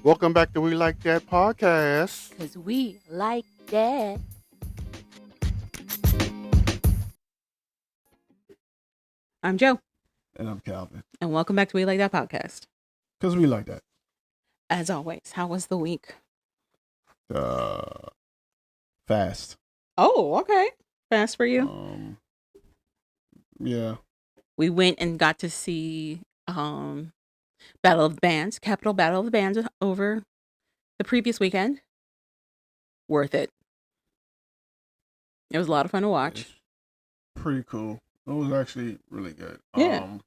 Welcome back to We Like That podcast. Because we like that. I'm Joe, And I'm Calvin. and welcome back to We Like That podcast. Because we like that. As always, how was the week? Fast. Oh, okay. Fast for you. Yeah. We went and got to see Battle of the Bands, Capital Battle of the Bands over the previous weekend. Worth it. It was a lot of fun to watch. It's pretty cool. It was actually really good. Yeah.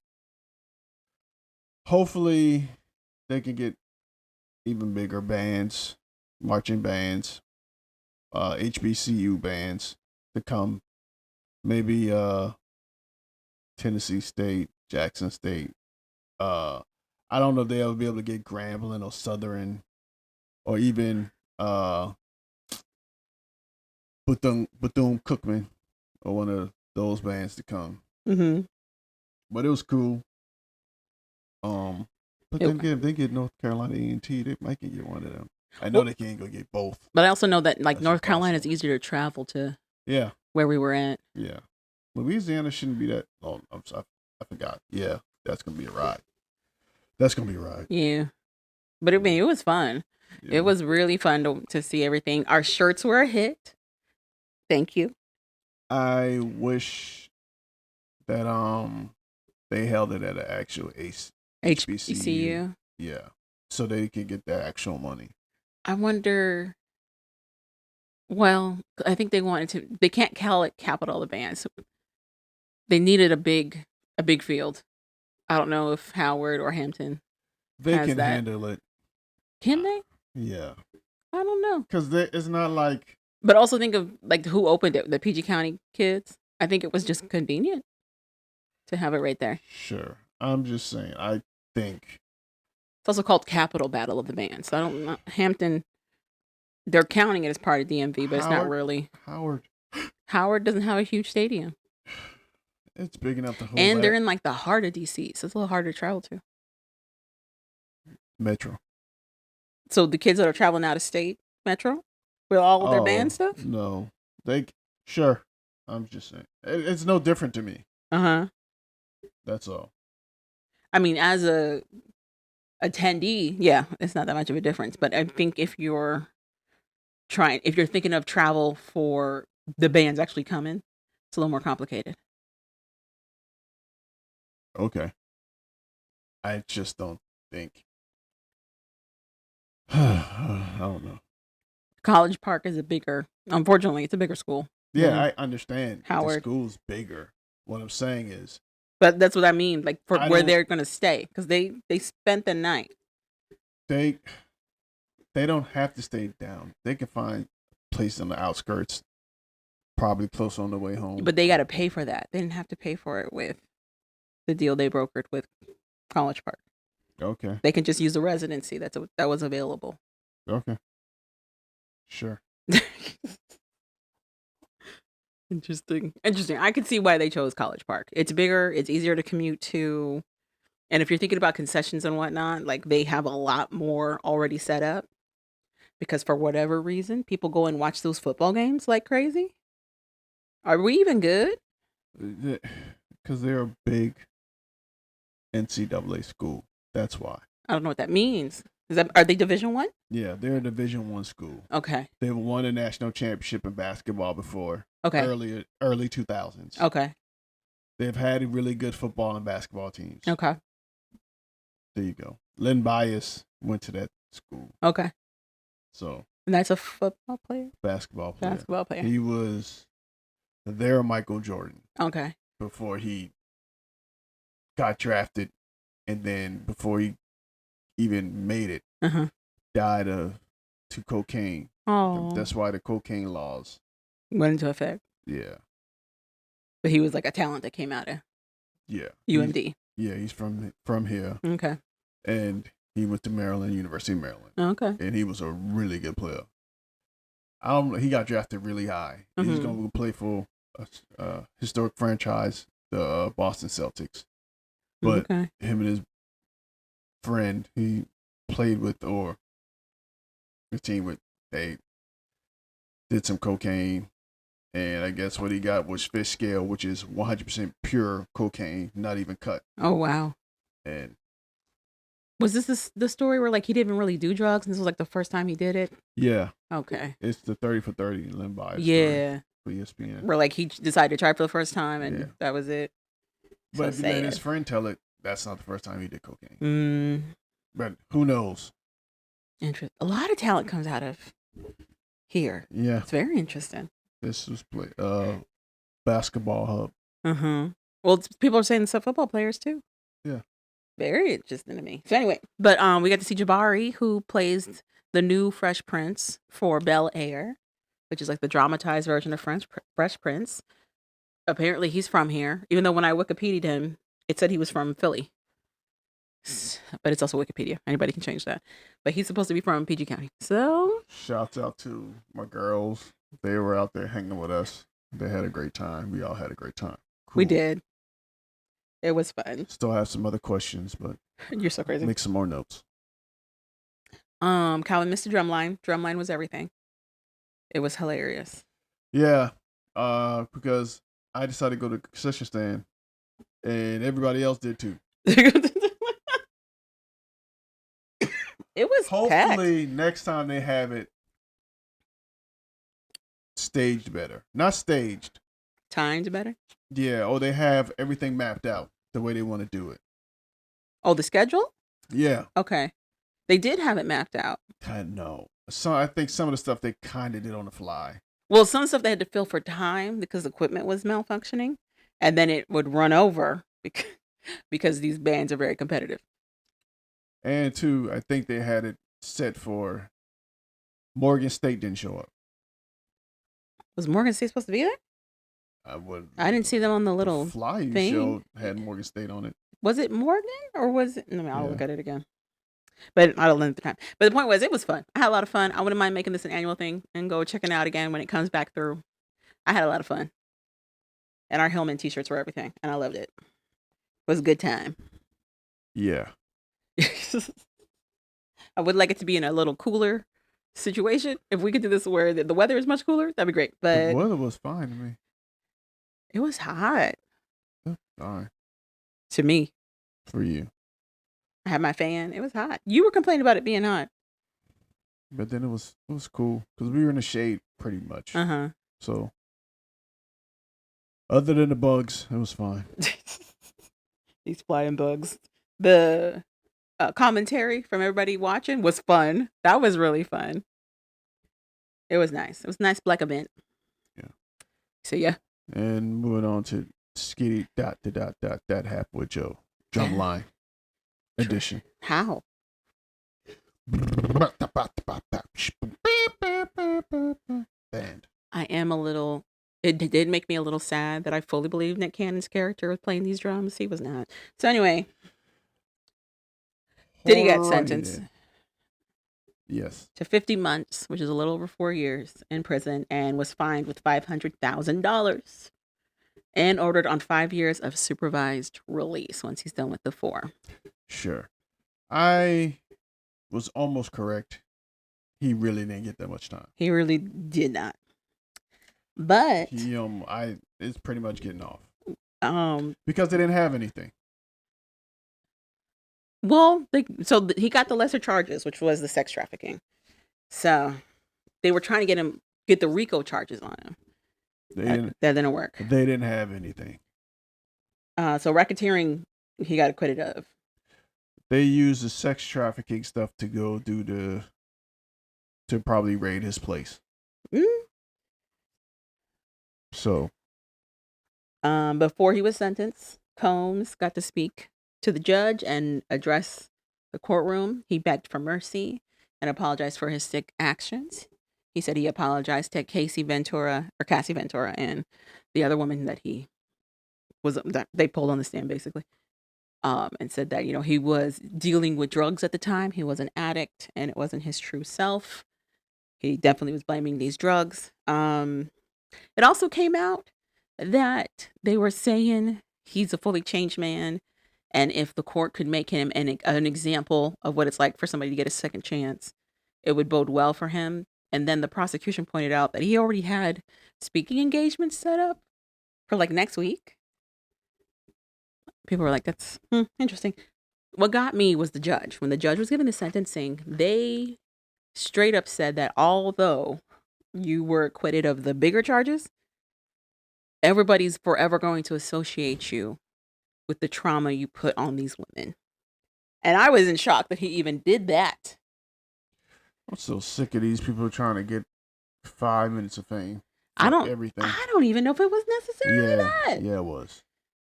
Hopefully they can get even bigger bands, marching bands, HBCU bands to come. Maybe Tennessee State, Jackson State. I don't know if they'll be able to get Grambling or Southern or even Bethune-Cookman or one of those bands to come. Mm-hmm. But it was cool. But they get North Carolina A&T, they might can get one of them. I know they can't go get both. But I also know that That's North Carolina is impossible. easier to travel to. Yeah. Where we were at. Yeah. Louisiana shouldn't be that. Oh, I'm sorry. I forgot. Yeah, that's gonna be a ride. Yeah. But it was fun. Yeah. It was really fun to see everything. Our shirts were a hit. Thank you. I wish that they held it at an actual HBCU. Yeah, so they could get their actual money. I wonder. Well, I think they wanted to. They can't call it Capital of the Band. So they needed a big field. I don't know if Howard or Hampton. They has can that. handle it. Can they? Yeah, I don't know. because it's not like. But also think of like who opened it. The PG County kids. I think it was just convenient to have it right there. Sure, I'm just saying. I think It's also called Capital Battle of the Bands. So I don't know. Hampton. They're counting it as part of DMV, but it's not really. Howard doesn't have a huge stadium. It's big enough to hold. And they're in like the heart of DC, so it's a little harder to travel to. Metro. So the kids that are traveling out of state, Metro, with all of their band stuff? No. Sure. I'm just saying. It's no different to me. Uh-huh. That's all. I mean, as a attendee, yeah, it's not that much of a difference. But I think if you're thinking of travel for the bands actually coming, it's a little more complicated. Okay. I just don't think. I don't know. College Park is unfortunately, it's a bigger school. Yeah, I understand. Howard. The school's bigger. What I'm saying is. But that's what I mean, like for where they're going to stay, because they spent the night. They don't have to stay down. They can find a place on the outskirts, probably close on the way home. But they got to pay for that. They didn't have to pay for it with the deal they brokered with College Park. Okay. They can just use the residency that was available. Okay. Sure. Interesting. I could see why they chose College Park. It's bigger. It's easier to commute to. And if you're thinking about concessions and whatnot, like they have a lot more already set up. Because for whatever reason, people go and watch those football games like crazy. Are we even good? Because they're a big NCAA school. That's why. I don't know what that means. Are they Division I? Yeah, they're a Division I school. Okay. They've won a national championship in basketball before. Okay. Early 2000s. Okay. They've had really good football and basketball teams. Okay. There you go. Len Bias went to that school. Okay. So. And that's a football player? Basketball player. Basketball player. He was their Michael Jordan. Okay. Before he got drafted, and then before he even made it, died to cocaine. Oh. That's why the cocaine laws went into effect. Yeah. But he was like a talent that came out of UMD. He's from here. Okay. And he went to University of Maryland. Okay. And he was a really good player. He got drafted really high. He's going to play for a historic franchise, the Boston Celtics. But him and his friend he played with or they did some cocaine, and I guess what he got was fish scale, which is 100% pure cocaine, not even cut. Oh wow! And was this the story where like he didn't really do drugs, and this was like the first time he did it? Yeah. Okay. It's the 30 for 30 Lim Bias Yeah. For ESPN. Where like he decided to try for the first time, and that was it. But so then his friend tell it that's not the first time he did cocaine. But who knows? A lot of talent comes out of here. Yeah. It's very interesting. This was basketball hub. Well, people are saying some football players too. Yeah. Very interesting to me. So anyway, but we got to see Jabari, who plays the new Fresh Prince for Bel Air, which is like the dramatized version of Fresh Prince. Apparently, he's from here, even though when I Wikipedia'd him, it said he was from Philly. But it's also Wikipedia. Anybody can change that. But he's supposed to be from PG County. So shouts out to my girls. They were out there hanging with us. They had a great time. We all had a great time. Cool. We did. It was fun. Still have some other questions, but you're so crazy. Make some more notes. Calvin missed the drumline. Drumline was everything. It was hilarious. Yeah. Because I decided to go to the concession stand, and everybody else did too. It was hopefully packed. Next time they have it staged better. Not staged. Timed better? Yeah, or they have everything mapped out the way they want to do it. Oh, the schedule? Yeah. Okay. They did have it mapped out. No. So I think some of the stuff they kind of did on the fly. Well, some stuff they had to fill for time because the equipment was malfunctioning, and then it would run over because these bands are very competitive. And two, I think they had it set for Morgan State didn't show up. Was Morgan State supposed to be there? I didn't see them on the little flyer you thing. showed had Morgan State on it. Was it Morgan or was it? No, I'll look at it again. But I don't know at the time. But the point was, it was fun. I had a lot of fun. I wouldn't mind making this an annual thing and go checking it out again when it comes back through. I had a lot of fun. And our Hillman t-shirts were everything. And I loved it. It was a good time. Yeah. I would like it to be in a little cooler situation. If we could do this where the weather is much cooler, that'd be great. But the weather was fine to me. It was hot. Fine. To me. For you. I had my fan. It was hot. You were complaining about it being hot. But then it was cool because we were in the shade pretty much. So other than the bugs, it was fine. These flying bugs. The commentary from everybody watching was fun. That was really fun. It was nice. It was a nice black event. Yeah. So yeah. And moving on to Skitty Dat Happened with Joe Drumline edition. How? Band. I am a little. It did make me a little sad that I fully believed Nick Cannon's character was playing these drums. He was not. So anyway, did he get sentenced? Yes. To 50 months, which is a little over 4 years in prison, and was fined with $500,000 and ordered on 5 years of supervised release once he's done with the 4. Sure. I was almost correct. He really didn't get that much time. He really did not. But it's pretty much getting off. Because they didn't have anything. Well, he got the lesser charges, which was the sex trafficking. So they were trying to get the RICO charges on him. That didn't work. They didn't have anything. So racketeering, he got acquitted of. They used the sex trafficking stuff to go to probably raid his place. So, before he was sentenced, Combs got to speak to the judge and address the courtroom. He begged for mercy and apologized for his sick actions. He said he apologized to Cassie Ventura, and the other woman that they pulled on the stand basically, and said that he was dealing with drugs at the time. He was an addict, and it wasn't his true self. He definitely was blaming these drugs. It also came out that they were saying he's a fully changed man, and if the court could make him an example of what it's like for somebody to get a second chance, it would bode well for him. And then the prosecution pointed out that he already had speaking engagements set up for like next week. People were like, that's interesting. What got me was the judge. When the judge was giving the sentencing, they straight up said that although you were acquitted of the bigger charges, everybody's forever going to associate you with the trauma you put on these women. And I was in shock that he even did that. I'm so sick of these people trying to get 5 minutes of fame. Everything. I don't even know if it was necessarily that. Yeah, it was.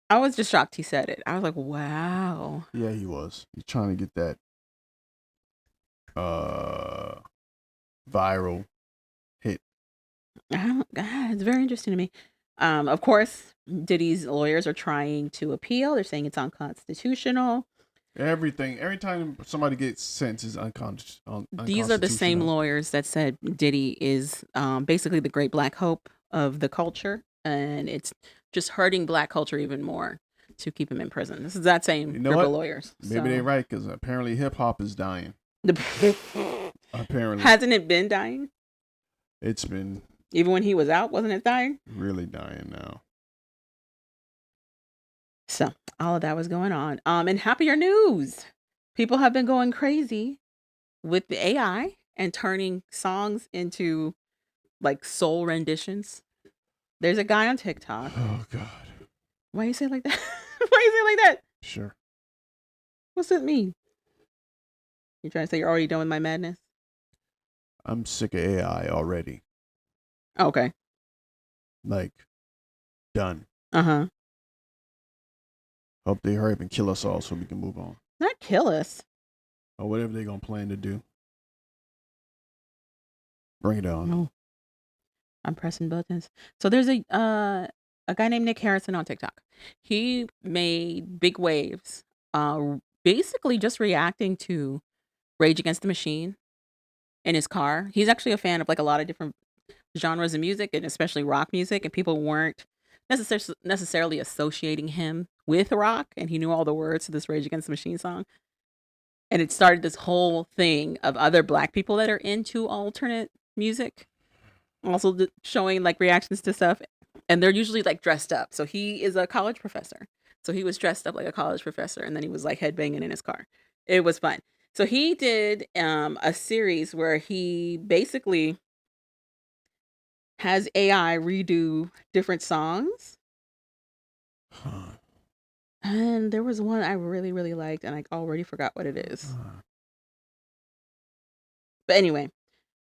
I was just shocked he said it. I was like, wow. Yeah, he was. He's trying to get that viral hit. It's very interesting to me. Of course, Diddy's lawyers are trying to appeal. They're saying it's unconstitutional. Every time somebody gets sentenced is unconstitutional. These are the same lawyers that said Diddy is basically the great black hope of the culture, and it's just hurting black culture even more to keep him in prison. This is that same group of lawyers. Maybe they're right, because apparently hip hop is dying. Apparently. Hasn't it been dying? It's been. Even when he was out, wasn't it dying? Really dying now. So all of that was going on. And happier news. People have been going crazy with the AI and turning songs into like soul renditions. There's a guy on TikTok. Oh God. Why you say it like that? Why you say it like that? Sure. What's it mean? You trying to say you're already done with my madness? I'm sick of AI already. Okay. Like, done. Uh-huh. Hope they hurry up and kill us all so we can move on. Not kill us. Or whatever they're going to plan to do. Bring it on. Oh. I'm pressing buttons. So there's a guy named Nick Harrison on TikTok. He made big waves, basically just reacting to Rage Against the Machine in his car. He's actually a fan of like a lot of different genres of music, and especially rock music, and people weren't necessarily associating him with rock, and he knew all the words to this Rage Against the Machine song. And it started this whole thing of other black people that are into alternate music also showing like reactions to stuff, and they're usually like dressed up. So he is a college professor, so he was dressed up like a college professor, and then he was like headbanging in his car. It was fun. So he did a series where he basically has AI redo different songs. And there was one I really, really liked, and I already forgot what it is. But anyway,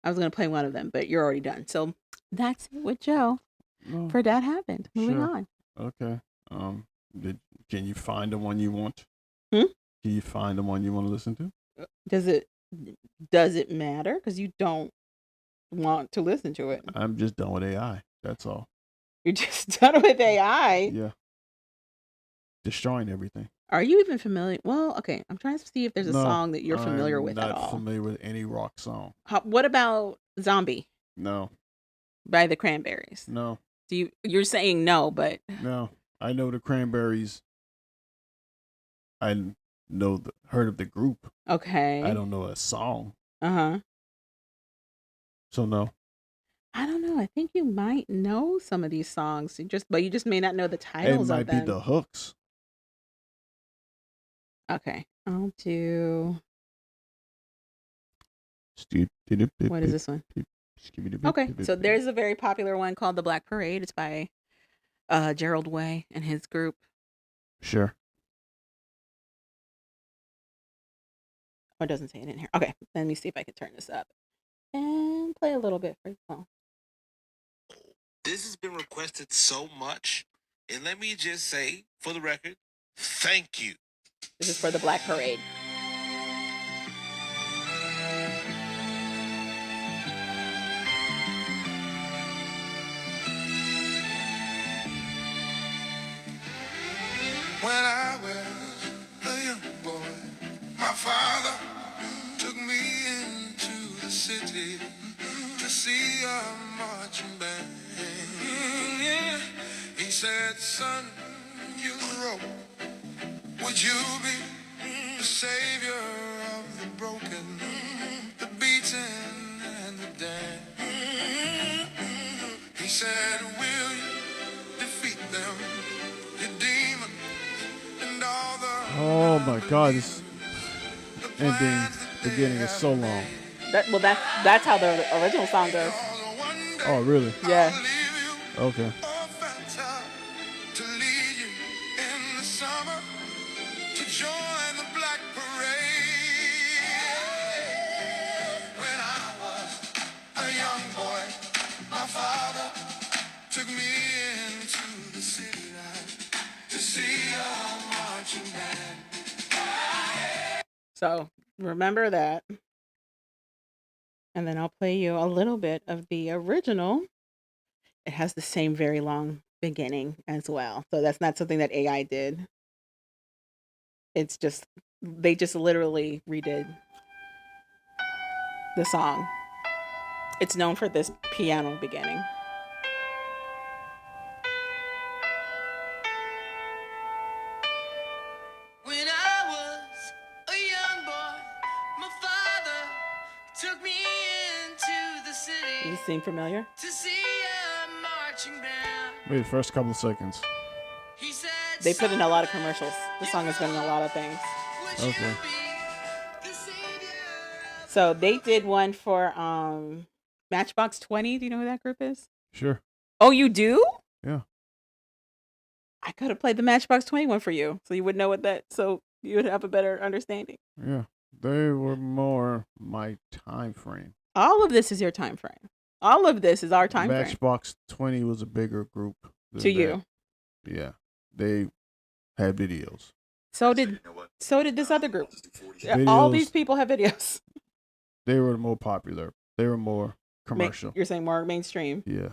I was going to play one of them, but you're already done. So that's it with Joe for Dat Happened. Moving on. Okay. Can you find the one you want? Can you find the one you want to listen to? Does it matter? Because you don't want to listen to it. I'm just done with AI. That's all. You're just done with AI? Yeah. Destroying everything. Are you even familiar? Well, okay. I'm trying to see if there's a song that you're familiar with at all. I'm not familiar with any rock song. What about Zombie? No. By the Cranberries? No. You're saying no, but... No. I know the Cranberries. I know heard of the group. Okay. I don't know a song. Uh-huh. So no. I don't know. I think you might know some of these songs. But you just may not know the titles of them. It might be the hooks. Okay. I'll do... What is this one? Okay. So there's a very popular one called The Black Parade. It's by Gerald Way and his group. Sure. Oh, it doesn't say it in here. Okay. Let me see if I can turn this up and play a little bit for you. This has been requested so much. And let me just say, for the record, thank you. This is for The Black Parade. When I was a young boy, my father took me into the city to see a marching band. Yeah. He said, son, you grow. Would you be the savior of the broken, the beaten, said, will you defeat them, your demon, and all the Oh my God, this ending beginning is so long. That's how the original song goes. Oh really? Yeah. Okay. To lead you in the summer, to join the black parade. When I was a young boy, my father took me into the city to see a marching band. So remember that. And then I'll play you a little bit of the original. It has the same very long beginning as well. So that's not something that AI did. It's just, they just literally redid the song. It's known for this piano beginning. When I was a young boy, my father took me into the city. You seem familiar? To see a marching band. Maybe the first couple of seconds. He said, They put in a lot of commercials. The song has been in a lot of things. Okay. So they did one for Matchbox 20. Do you know who that group is? Sure. Oh, you do? Yeah. I could have played the Matchbox 20 one for you, so you would know what that. So you would have a better understanding. Yeah. They were more my time frame. All of this is your time frame. All of this is our time frame. Matchbox 20 was a bigger group. To you. Yeah. They had videos. So did this other group. Videos. All these people have videos. They were more popular. They were more commercial. You're saying more mainstream. Yeah.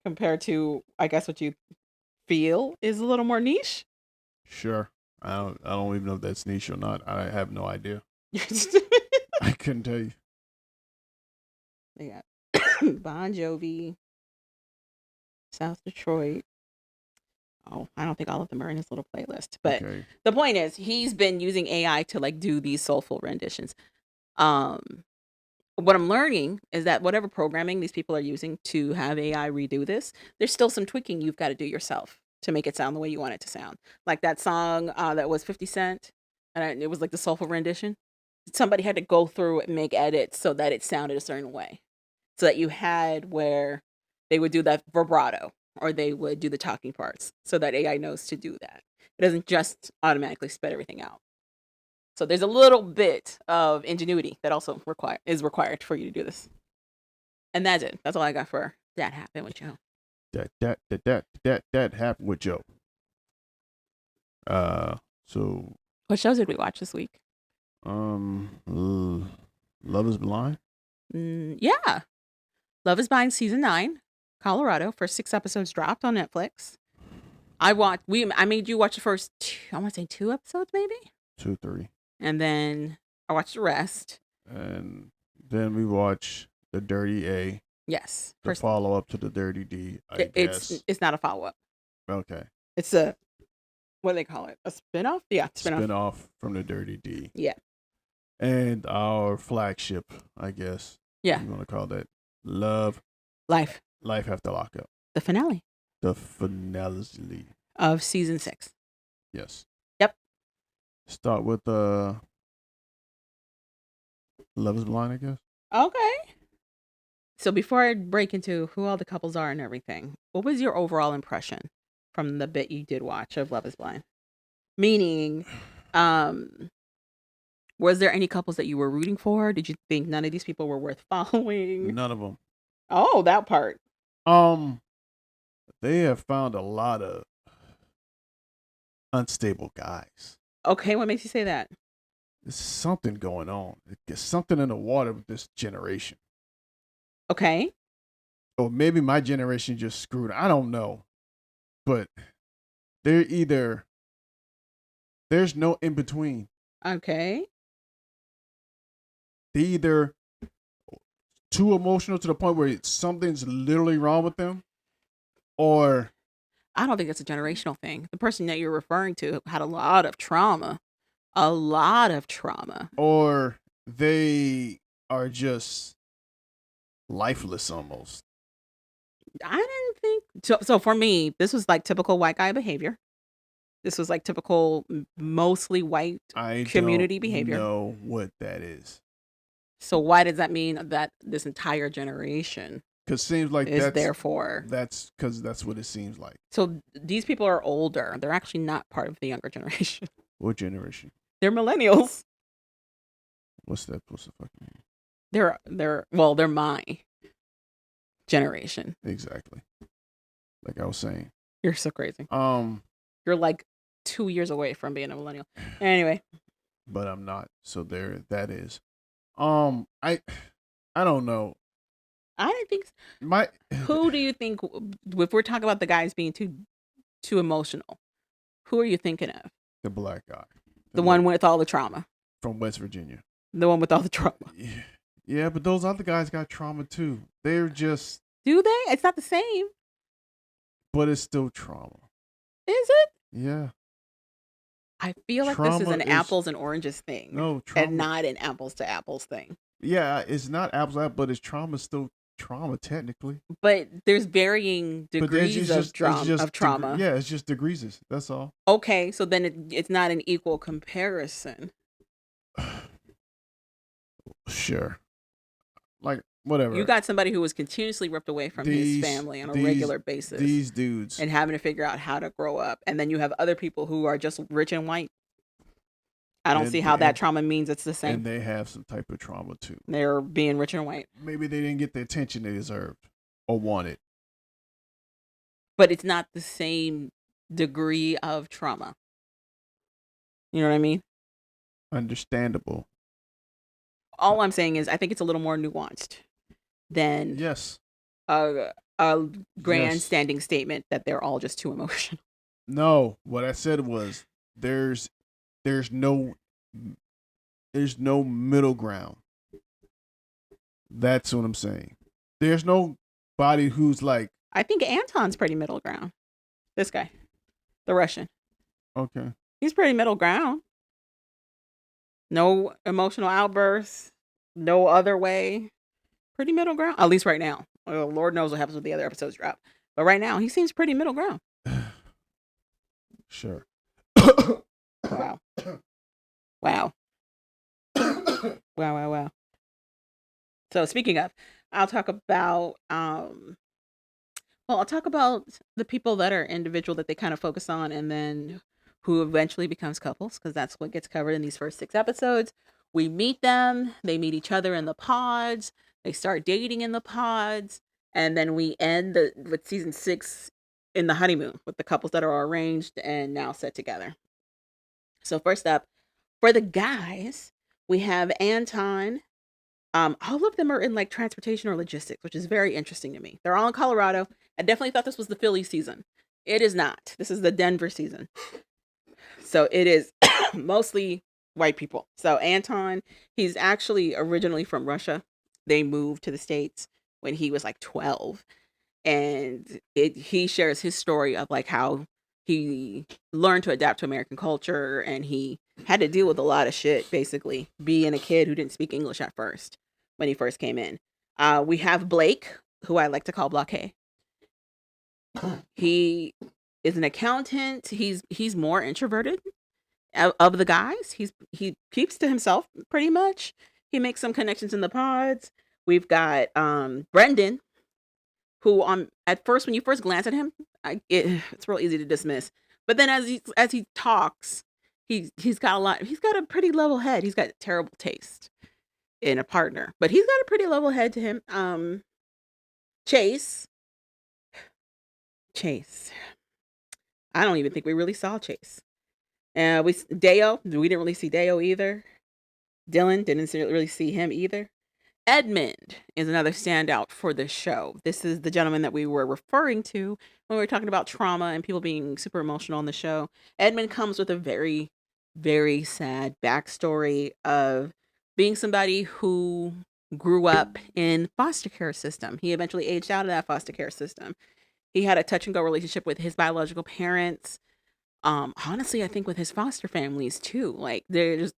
Compared to, I guess, what you feel is a little more niche. Sure. I don't even know if that's niche or not. I have no idea. I couldn't tell you. They got Bon Jovi, South Detroit. Oh, I don't think all of them are in his little playlist. But okay. The point is, he's been using AI to like do these soulful renditions. What I'm learning is that whatever programming these people are using to have AI redo this, there's still some tweaking you've got to do yourself to make it sound the way you want it to sound. Like that song that was 50 Cent, and it was like the soulful rendition. Somebody had to go through and make edits so that it sounded a certain way. So that you had where they would do that vibrato or they would do the talking parts so that AI knows to do that. It doesn't just automatically spit everything out. So there's a little bit of ingenuity that also is required for you to do this. And that's it. That's all I got for Dat Happened with Joe. That happened with Joe. So what shows did we watch this week? Love is Blind. Yeah, Love is Blind season 9, Colorado. First 6 episodes dropped on Netflix. I made you watch the first I want to say 2 episodes, maybe 2, 3. And then I watched the rest. And then we watch the Dirty A. Yes. The follow up to the Dirty D. I guess it's not a follow up. Okay. It's a, what do they call it? A spinoff? Yeah, spinoff from the Dirty D. Yeah. And our flagship, I guess. Yeah. You want to call that Life After Lockup. The finale. The finale of season 6. Yes. Yep. Start with Love is Blind, I guess. Okay. So before I break into who all the couples are and everything, what was your overall impression from the bit you did watch of Love is Blind? Meaning, was there any couples that you were rooting for? Did you think none of these people were worth following? None of them. Oh, that part. They have found a lot of unstable guys. Okay, what makes you say that? There's something going on. There's something in the water with this generation. Okay. Or maybe my generation just screwed. I don't know. But there's no in between. Okay. They either too emotional to the point where something's literally wrong with them, or I don't think it's a generational thing. The person that you're referring to had a lot of trauma. A lot of trauma. Or they are just lifeless almost. I didn't think so. For me, this was like typical white guy behavior. This was like typical, mostly white community behavior. I don't know what that is. So why does that mean that this entire generation? Because seems like is therefore that's because that's what it seems like. So these people are older. They're actually not part of the younger generation. What generation? They're millennials. What's that supposed to fucking mean? They're my generation. Exactly. Like I was saying. You're so crazy. You're like 2 years away from being a millennial. Anyway. But I'm not. So there that is. I don't know. I didn't think who do you think, if we're talking about the guys being too emotional, who are you thinking of? The black guy. The one with all the trauma. From West Virginia. The one with all the trauma. Yeah, but those other guys got trauma too. They're just... Do they? It's not the same. But it's still trauma. Is it? Yeah. I feel like this is an apples and oranges thing. No, trauma. And not an apples to apples thing. Yeah, it's not apples to apples, but it's trauma still trauma technically. But there's varying degrees of trauma. Yeah, it's just degrees. That's all. Okay, so then it's not an equal comparison. Sure. Like, whatever. You got somebody who was continuously ripped away from his family on a regular basis. These dudes. And having to figure out how to grow up. And then you have other people who are just rich and white. I don't see how that trauma means it's the same. And they have some type of trauma too. They're being rich and white. Maybe they didn't get the attention they deserved or wanted. But it's not the same degree of trauma. You know what I mean? Understandable. All I'm saying is I think it's a little more nuanced than a grandstanding statement that they're all just too emotional. No, what I said was there's no middle ground. That's what I'm saying. There's nobody who's like... I think Anton's pretty middle ground. This guy. The Russian. Okay. He's pretty middle ground. No emotional outbursts. No other way. Pretty middle ground. At least right now. Well, Lord knows what happens when the other episodes drop. But right now, he seems pretty middle ground. Sure. Wow. Wow. Wow. So speaking of, I'll talk about the people that are individual that they kind of focus on and then who eventually becomes couples, because that's what gets covered in these first 6 episodes. We meet them, they meet each other in the pods, they start dating in the pods, and then we end with season 6 in the honeymoon with the couples that are arranged and now set together. So first up, for the guys, we have Anton. All of them are in like transportation or logistics, which is very interesting to me. They're all in Colorado. I definitely thought this was the Philly season. It is not. This is the Denver season. So it is mostly white people. So Anton, he's actually originally from Russia. They moved to the States when he was like 12. And he shares his story of like how he learned to adapt to American culture and he had to deal with a lot of shit, basically, being a kid who didn't speak English at first when he first came in. We have Blake, who I like to call Blockade. He is an accountant. He's more introverted of the guys. He keeps to himself pretty much. He makes some connections in the pods. We've got Brendan, who at first, when you first glance at him, it's real easy to dismiss. But then as he talks, he's got a pretty level head. He's got terrible taste in a partner, but he's got a pretty level head to him. Chase. I don't even think we really saw Chase. Deo, we didn't really see Deo either. Dylan, didn't really see him either. Edmund is another standout for the show. This is the gentleman that we were referring to when we were talking about trauma and people being super emotional on the show. Edmund comes with a very, very sad backstory of being somebody who grew up in foster care system. He eventually aged out of that foster care system. He had a touch and go relationship with his biological parents. Honestly, I think with his foster families too. Like there's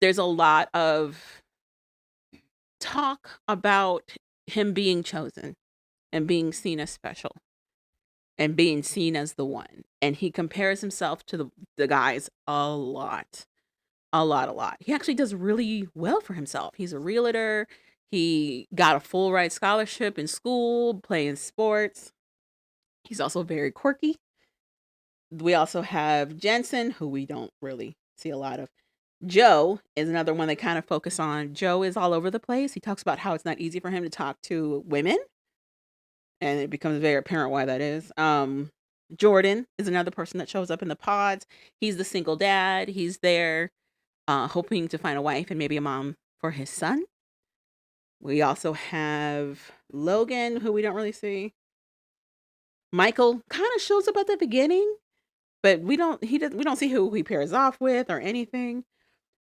a lot of talk about him being chosen and being seen as special and being seen as the one. And he compares himself to the guys a lot. A lot, a lot. He actually does really well for himself. He's a realtor. He got a full ride scholarship in school, playing sports. He's also very quirky. We also have Jensen, who we don't really see a lot of. Joe is another one they kind of focus on. Joe is all over the place. He talks about how it's not easy for him to talk to women, and it becomes very apparent why that is. Jordan is another person that shows up in the pods. He's the single dad. He's there hoping to find a wife and maybe a mom for his son. We also have Logan, who we don't really see. Michael kind of shows up at the beginning, but we don't see who he pairs off with or anything.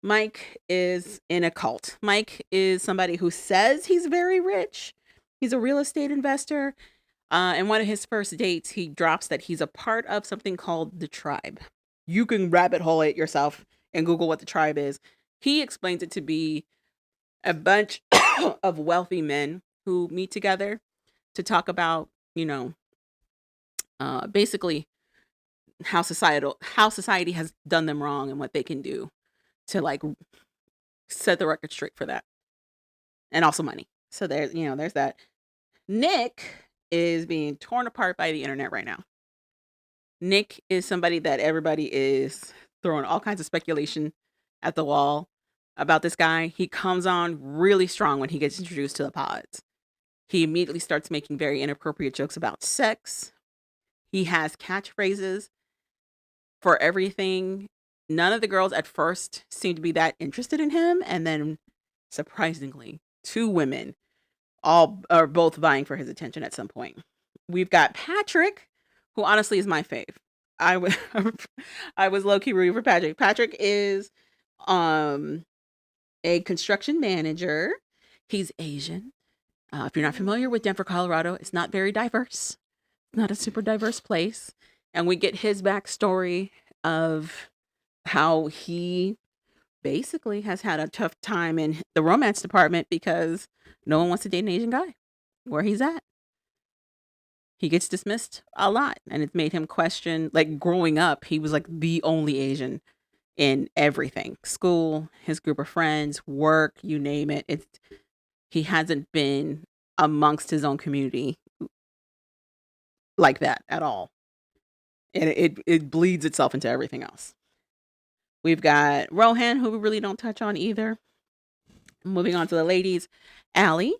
Mike is in a cult. Mike is somebody who says he's very rich. He's a real estate investor. And one of his first dates, he drops that he's a part of something called the Tribe. You can rabbit hole it yourself and Google what the Tribe is. He explains it to be a bunch of wealthy men who meet together to talk about, basically how society has done them wrong and what they can do to like set the record straight for that. And also money. So there's that. Nick is being torn apart by the internet right now. Nick is somebody that everybody is throwing all kinds of speculation at the wall about this guy. He comes on really strong when he gets introduced to the pods. He immediately starts making very inappropriate jokes about sex. He has catchphrases for everything. None of the girls at first seem to be that interested in him. And then, surprisingly, 2 women all are both vying for his attention at some point. We've got Patrick, who honestly is my fave. I was low-key rooting for Patrick. Patrick is a construction manager. He's Asian. If you're not familiar with Denver, Colorado, it's not very diverse. It's not a super diverse place. And we get his backstory of how he basically has had a tough time in the romance department because no one wants to date an Asian guy where he's at. He gets dismissed a lot, and it's made him question, like growing up, he was like the only Asian in everything. School, his group of friends, work, you name it. He hasn't been amongst his own community like that at all. And it bleeds itself into everything else. We've got Rohan, who we really don't touch on either. Moving on to the ladies. Allie,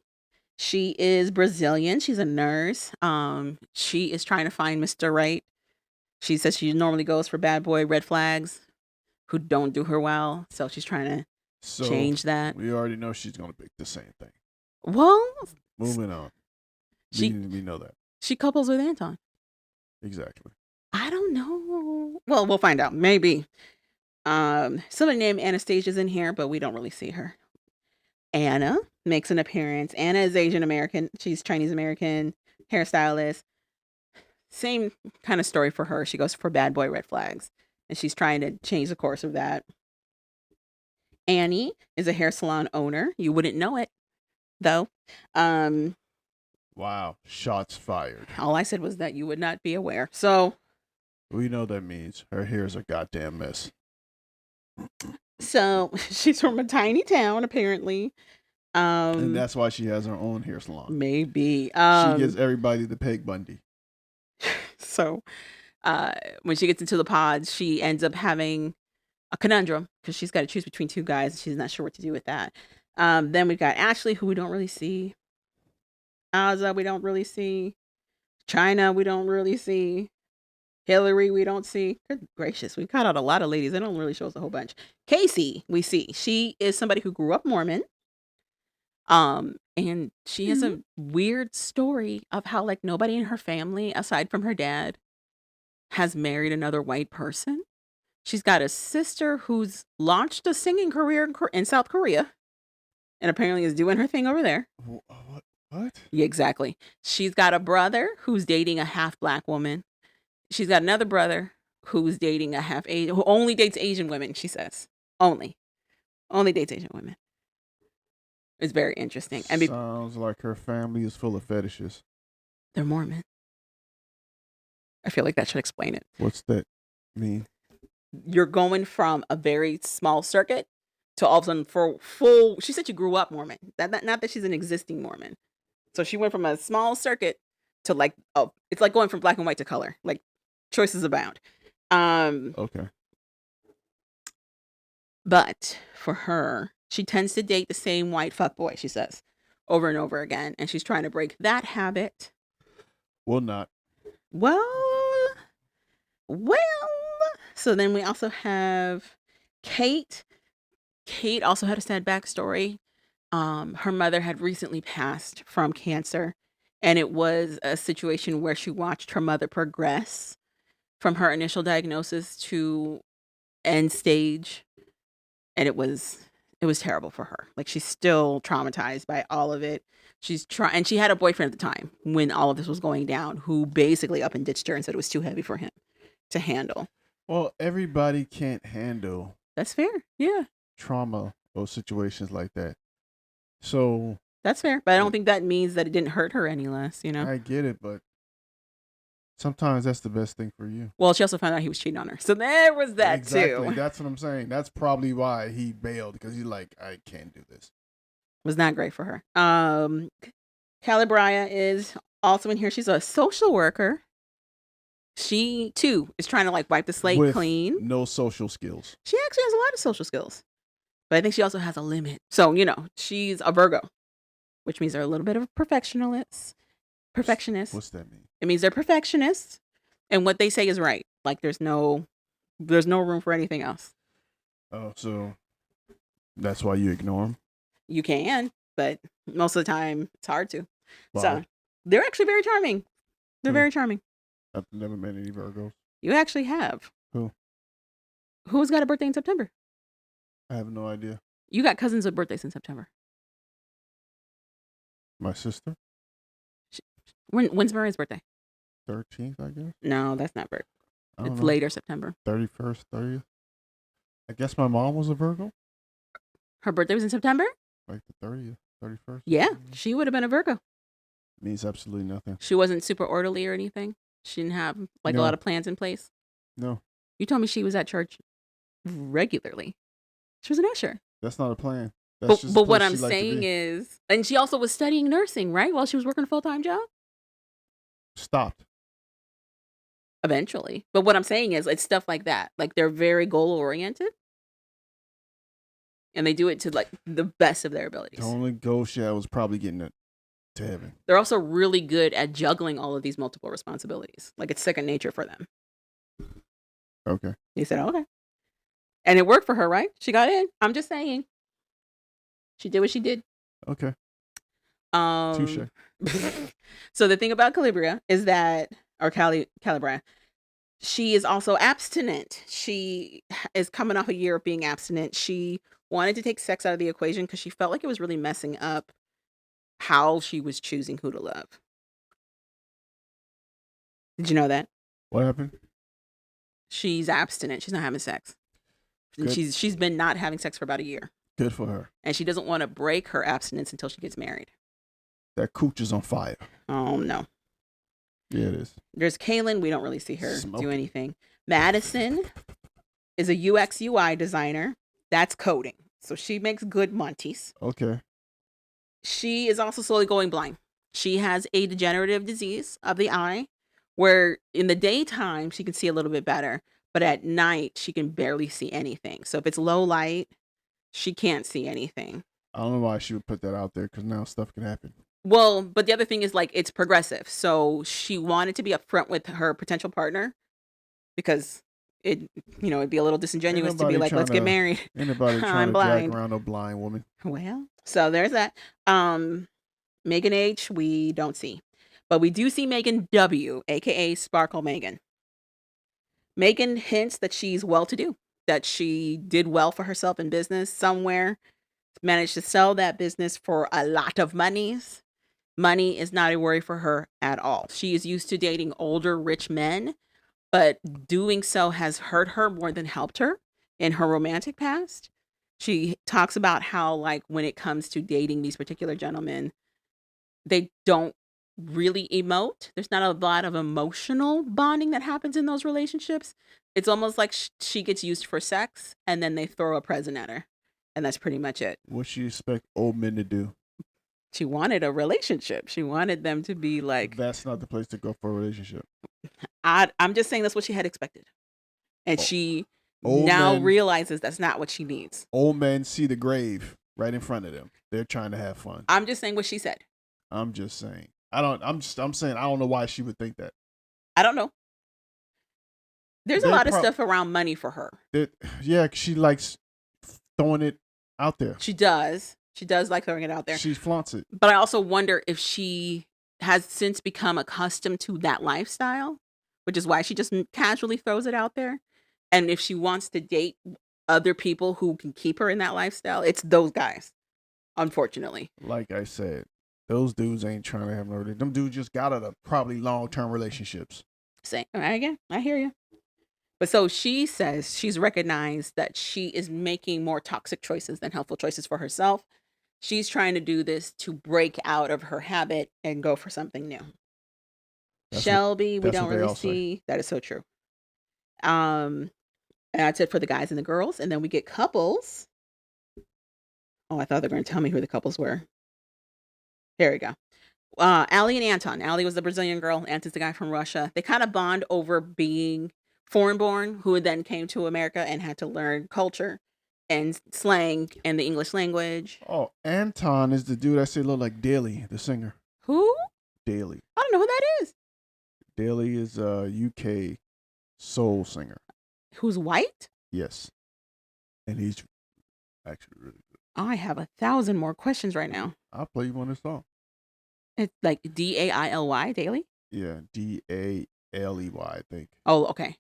she is Brazilian. She's a nurse. She is trying to find Mr. Right. She says she normally goes for bad boy red flags who don't do her well. So she's trying to change that. We already know she's going to pick the same thing. Well, moving on. We know that. She couples with Anton. Exactly. I don't know. Well, we'll find out. Maybe. Somebody named Anastasia's in here, but we don't really see her. Anna makes an appearance. Anna is Asian American. She's Chinese American hairstylist. Same kind of story for her. She goes for bad boy red flags, and she's trying to change the course of that. Annie is a hair salon owner. You wouldn't know it, though. Wow, shots fired. All I said was that you would not be aware. So we know that means her hair is a goddamn mess. So she's from a tiny town, apparently. And that's why she has her own hair salon. Maybe. She gives everybody the Peg Bundy. So when she gets into the pods, she ends up having a conundrum because she's got to choose between 2 guys. She's not sure what to do with that. Then we've got Ashley, who we don't really see. Azza, we don't really see. China, we don't really see. Hillary, we don't see. Good gracious, we cut out a lot of ladies. They don't really show us a whole bunch. Casey, we see. She is somebody who grew up Mormon. And she has a weird story of how like nobody in her family, aside from her dad, has married another white person. She's got a sister who's launched a singing career in South Korea, and apparently is doing her thing over there. What? Yeah, exactly. She's got a brother who's dating a half black woman. She's got another brother who's dating a half Asian, who only dates Asian women, she says. Only dates Asian women. It's very interesting. Sounds like her family is full of fetishes. They're Mormon. I feel like that should explain it. What's that mean? You're going from a very small circuit to all of a sudden for full. She said she grew up Mormon. Not that she's an existing Mormon. So she went from a small circuit to like, oh, it's like going from black and white to color. Like choices abound. Okay. But for her, she tends to date the same white fuckboy, she says, over and over again. And she's trying to break that habit. Will not. Well. So then we also have Kate. Kate also had a sad backstory. Her mother had recently passed from cancer. And it was a situation where she watched her mother progress from her initial diagnosis to end stage. And it was terrible for her. Like, she's still traumatized by all of it. And she had a boyfriend at the time when all of this was going down, who basically up and ditched her and said it was too heavy for him to handle. Well, everybody can't handle. That's fair. Yeah. Trauma or situations like that. So. That's fair. But I don't think that means that it didn't hurt her any less, you know? I get it, but sometimes that's the best thing for you. Well, she also found out he was cheating on her. So there was that exactly. too. That's what I'm saying. That's probably why he bailed, because he's like, I can't do this. Was not great for her. Calabria is also in here. She's a social worker. She too is trying to like wipe the slate With clean. No social skills. She actually has a lot of social skills, but I think she also has a limit. So, you know, she's a Virgo, which means they're a little bit of a perfectionist. What's that mean? It means they're perfectionists, and what they say is right. Like there's no room for anything else. Oh, so that's why you ignore them? You can, but most of the time it's hard to. Wow. So they're actually very charming. They're very charming. I've never met any Virgos. You actually have. Who? Who's got a birthday in September? I have no idea. You got cousins with birthdays in September. My sister? When's Maria's birthday? 13th, I guess. No, that's not Virgo. It's later September. 31st, 30th. I guess my mom was a Virgo. Her birthday was in September? Like the 30th, 31st. Yeah, she would have been a Virgo. Means absolutely nothing. She wasn't super orderly or anything. She didn't have like a lot of plans in place. No. You told me she was at church regularly. She was an usher. That's not a plan. But what I'm saying is, and she also was studying nursing, right? While she was working a full-time job? Stopped. Eventually. But what I'm saying is, it's stuff like that. Like, they're very goal-oriented. And they do it to, like, the best of their abilities. The only goal she had was probably getting it to heaven. They're also really good at juggling all of these multiple responsibilities. Like, it's second nature for them. Okay. He said, okay. And it worked for her, right? She got in. I'm just saying. She did what she did. Okay. Touche. So the thing about Calibria is that, or Calibria, she is also abstinent. She is coming off a year of being abstinent. She wanted to take sex out of the equation because she felt like it was really messing up how she was choosing who to love. Did you know that? What happened? She's abstinent. She's not having sex. And she's been not having sex for about a year. Good for her. And she doesn't want to break her abstinence until she gets married. That cooch is on fire. Oh, no. Yeah, it is. There's Kaylin. We don't really see her do anything. Madison is a UX UI designer. That's coding. So she makes good Monties. Okay. She is also slowly going blind. She has a degenerative disease of the eye where in the daytime she can see a little bit better, but at night she can barely see anything. So if it's low light, she can't see anything. I don't know why she would put that out there, because now stuff can happen. Well, but the other thing is, like, it's progressive. So she wanted to be upfront with her potential partner because it'd be a little disingenuous to be like, let's get married. Anybody trying to drag around a blind woman? Well, so there's that. Megan H, we don't see. But we do see Megan W, aka Sparkle Megan. Megan hints that she's well-to-do, that she did well for herself in business somewhere, managed to sell that business for a lot of monies. Money is not a worry for her at all. She is used to dating older, rich men, but doing so has hurt her more than helped her in her romantic past. She talks about how, like, when it comes to dating these particular gentlemen, they don't really emote. There's not a lot of emotional bonding that happens in those relationships. It's almost like she gets used for sex, and then they throw a present at her, and that's pretty much it. What she expect old men to do? She wanted a relationship. She wanted them to be like. That's not the place to go for a relationship. I'm just saying that's what she had expected, and she now realizes that's not what she needs. Old men see the grave right in front of them. They're trying to have fun. I'm just saying what she said. I'm just saying. I'm saying I don't know why she would think that. I don't know. There's a lot of stuff around money for her. Yeah, she likes throwing it out there. She does. She does like throwing it out there. She flaunts it. But I also wonder if she has since become accustomed to that lifestyle, which is why she just casually throws it out there. And if she wants to date other people who can keep her in that lifestyle, it's those guys, unfortunately. Like I said, those dudes ain't trying to have no. Them dudes just got out of probably long-term relationships. Same. Again, I hear you. But so she says she's recognized that she is making more toxic choices than helpful choices for herself. She's trying to do this to break out of her habit and go for something new. Shelby, we don't really see. That is so true. And that's it for the guys and the girls. And then we get couples. Oh, I thought they were going to tell me who the couples were. Here we go. Allie and Anton. Allie was the Brazilian girl. Anton's the guy from Russia. They kind of bond over being foreign-born, who then came to America and had to learn culture and slang and the English language. Oh, Anton is the dude I say look like Daly, the singer. Who? Daly. I don't know who that is. Daly is a UK soul singer. Who's white? Yes. And he's actually really good. I have 1,000 more questions right now. I'll play you one of his songs. It's like Daily? Daily? Yeah, Dailey, I think. Oh, okay.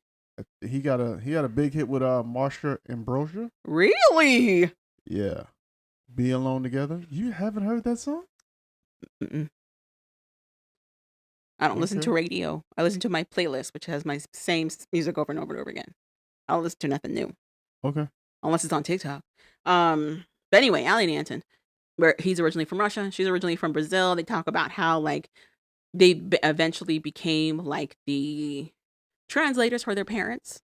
He got a big hit with Marsha Ambrosia. Really? Yeah. Be Alone Together. You haven't heard that song? Mm-mm. I don't listen to radio. I listen to my playlist, which has my same music over and over and over again. I don't listen to nothing new. Okay. Unless it's on TikTok. But anyway, Allie and Anton, where he's originally from Russia, she's originally from Brazil. They talk about how like they eventually became like the translators for their parents,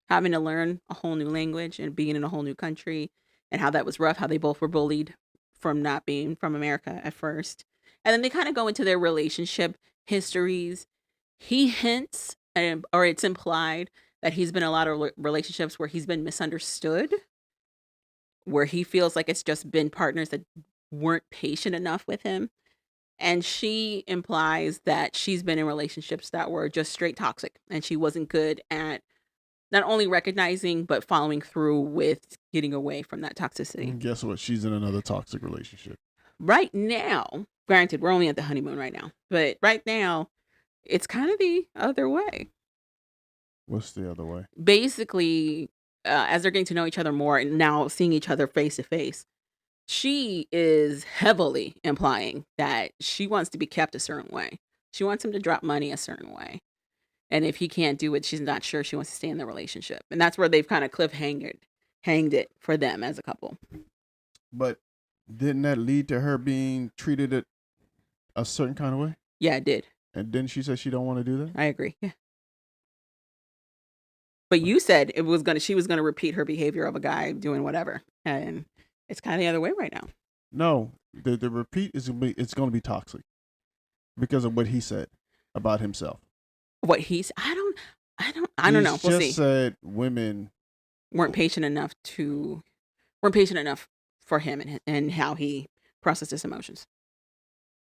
having to learn a whole new language and being in a whole new country, and how that was rough, how they both were bullied from not being from America at first. And then they kind of go into their relationship histories. He hints, or it's implied, that he's been in a lot of relationships where he's been misunderstood, where he feels like it's just been partners that weren't patient enough with him. And she implies that she's been in relationships that were just straight toxic, and she wasn't good at not only recognizing, but following through with getting away from that toxicity. And guess what? She's in another toxic relationship. Right now, granted, we're only at the honeymoon right now, but right now, it's kind of the other way. What's the other way? Basically, as they're getting to know each other more and now seeing each other face to face, she is heavily implying that she wants to be kept a certain way. She wants him to drop money a certain way. And if he can't do it, she's not sure she wants to stay in the relationship. And that's where they've kind of hanged it for them as a couple. But didn't that lead to her being treated a certain kind of way? Yeah, it did. And didn't she say she don't want to do that? I agree. Yeah. But you said she was gonna repeat her behavior of a guy doing whatever. And it's kind of the other way right now. No, the repeat is it's going to be toxic because of what he said about himself. What he's I don't know. We'll see. Said women weren't patient enough for him and how he processed his emotions.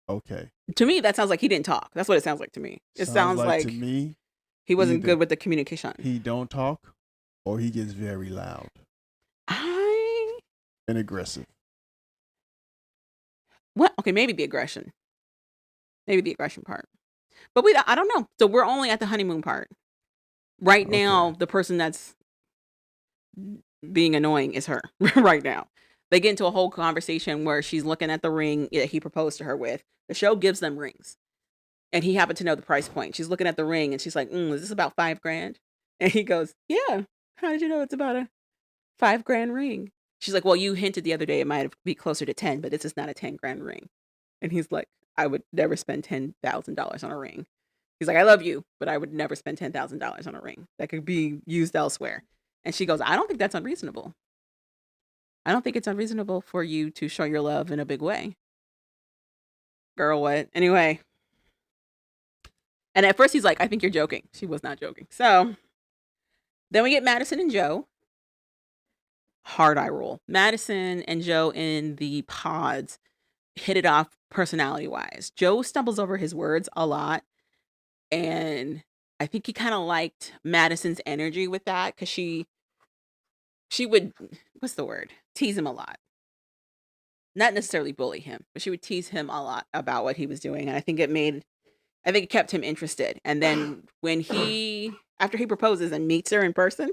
Okay. To me, that sounds like he didn't talk. That's what it sounds like to me. It sounds like to me he wasn't good with the communication. He don't talk, or he gets very loud. And aggressive. What? Okay, maybe the aggression. Maybe the aggression part. But I don't know. So we're only at the honeymoon part. Right now, the person that's being annoying is her. Right now. They get into a whole conversation where she's looking at the ring that he proposed to her with. The show gives them rings. And he happened to know the price point. She's looking at the ring and she's like, is this about $5,000? And he goes, yeah. How did you know it's about a $5,000 ring? She's like, well, you hinted the other day it might be closer to 10, but this is not a $10,000 ring. And he's like, I would never spend $10,000 on a ring. He's like, I love you, but I would never spend $10,000 on a ring that could be used elsewhere. And she goes, I don't think that's unreasonable. I don't think it's unreasonable for you to show your love in a big way. Girl, what? Anyway. And at first he's like, I think you're joking. She was not joking. So then we get Madison and Joe. Hard eye roll. Madison and Joe in the pods hit it off personality-wise. Joe stumbles over his words a lot. And I think he kind of liked Madison's energy with that because she would, what's the word? Tease him a lot. Not necessarily bully him, but she would tease him a lot about what he was doing. And I think it kept him interested. And then when after he proposes and meets her in person,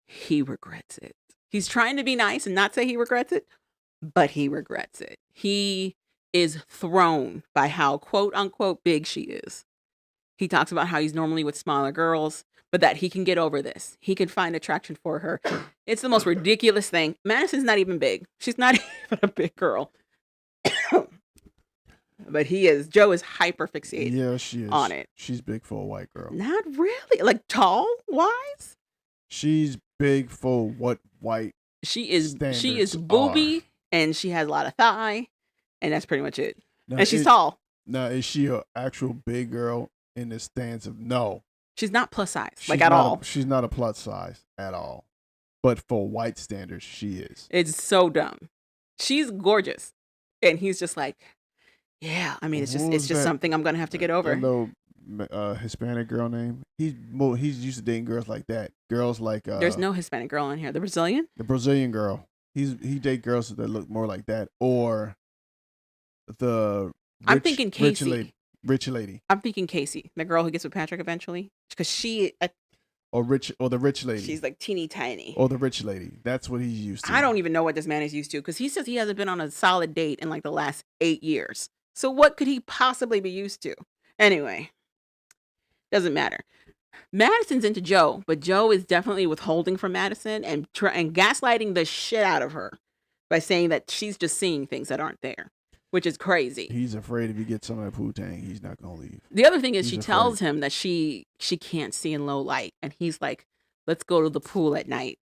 he regrets it. He's trying to be nice and not say he regrets it, but he regrets it. He is thrown by how quote unquote big she is. He talks about how he's normally with smaller girls, but that he can get over this. He can find attraction for her. It's the most ridiculous thing. Madison's not even big. She's not even a big girl. But Joe is hyper fixated she is. On it. She's big for a white girl. Not really. Like tall wise? She's big for what white She is booby and she has a lot of thigh, and that's pretty much it. Now, and she's tall. Now, is she an actual big girl in the stance of no? She's not plus size, at all. She's not a plus size at all. But for white standards, she is. It's so dumb. She's gorgeous. And he's just like, yeah, I mean, it's just something I'm going to have to get over. Hello, Hispanic girl name. He's used to dating girls like that. Girls like there's no Hispanic girl in here. The Brazilian? The Brazilian girl. He date girls that look more like that. Or I'm thinking Casey. Rich lady. I'm thinking Casey, the girl who gets with Patrick eventually, because or the rich lady. She's like teeny tiny. Or the rich lady. That's what he's used to. I don't even know what this man is used to because he says he hasn't been on a solid date in like the last 8 years. So what could he possibly be used to? Anyway, doesn't matter. Madison's into Joe, but Joe is definitely withholding from Madison and gaslighting the shit out of her by saying that she's just seeing things that aren't there. Which is crazy. He's afraid if he gets some of that poo-tang, he's not going to leave. The other thing is she tells him that she can't see in low light. And he's like, let's go to the pool at night.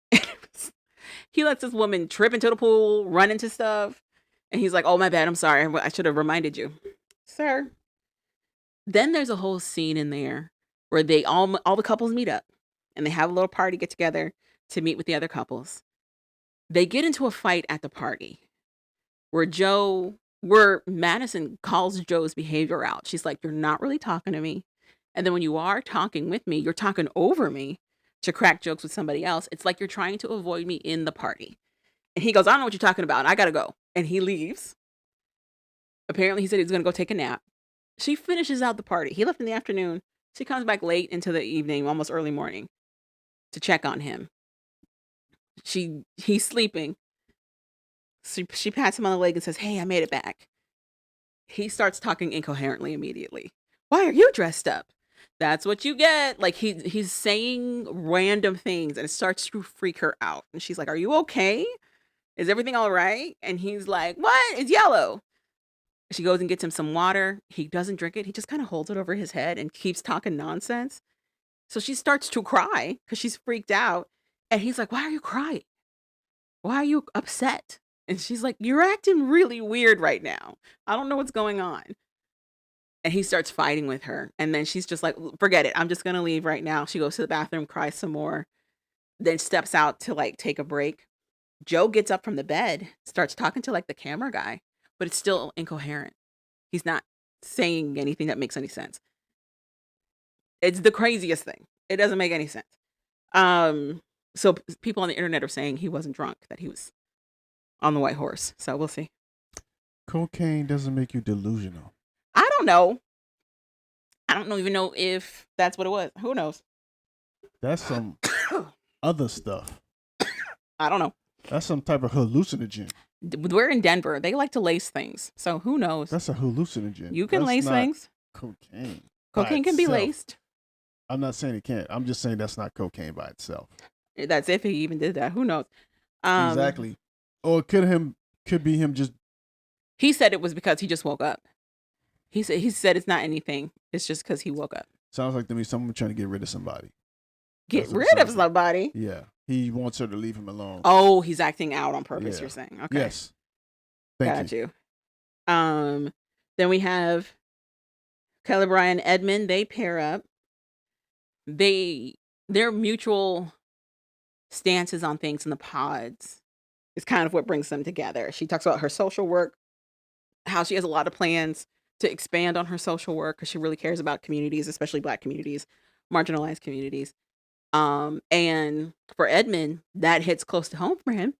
He lets this woman trip into the pool, run into stuff. And he's like, oh, my bad. I'm sorry. I should have reminded you. Sir. Then there's a whole scene in there where all the couples meet up. And they have a little party get together to meet with the other couples. They get into a fight at the party where Madison calls Joe's behavior out. She's like, you're not really talking to me. And then when you are talking with me, you're talking over me to crack jokes with somebody else. It's like you're trying to avoid me in the party. And he goes, I don't know what you're talking about. I got to go. And he leaves. Apparently he said he's going to go take a nap. She finishes out the party. He left in the afternoon. She comes back late into the evening, almost early morning, to check on him. He's sleeping. She pats him on the leg and says, hey, I made it back. He starts talking incoherently immediately. Why are you dressed up? That's what you get. Like he's saying random things and it starts to freak her out. And she's like, are you okay? Is everything all right? And he's like, what? It's yellow. She goes and gets him some water. He doesn't drink it. He just kind of holds it over his head and keeps talking nonsense. So she starts to cry because she's freaked out. And he's like, why are you crying? Why are you upset? And she's like, you're acting really weird right now. I don't know what's going on. And he starts fighting with her. And then she's just like, forget it. I'm just going to leave right now. She goes to the bathroom, cries some more, then steps out to like take a break. Joe gets up from the bed, starts talking to like the camera guy, but it's still incoherent. He's not saying anything that makes any sense. It's the craziest thing. It doesn't make any sense. So people on the internet are saying he wasn't drunk, that he was on the white horse. So we'll see. Cocaine doesn't make you delusional. I don't know. I don't even know if that's what it was. Who knows? That's some other stuff. I don't know. That's some type of hallucinogen. We're in Denver. They like to lace things. So who knows? That's a hallucinogen. You can lace things. Cocaine. Cocaine can be laced. I'm not saying it can't. I'm just saying that's not cocaine by itself. That's if he even did that. Who knows? Exactly. Or it could be him just. He said it was because he just woke up. He said it's not anything. It's just because he woke up. Sounds like to me someone trying to get rid of somebody. Get rid of somebody? Yeah. He wants her to leave him alone. Oh, he's acting out on purpose, you're saying. Okay. Yes. Thank you. Then we have Kelly, Brian, Edmund. They pair up. Their mutual stances on things in the pods is kind of what brings them together. She talks about her social work, how she has a lot of plans to expand on her social work because she really cares about communities, especially Black communities, marginalized communities. And for Edmund, that hits close to home for him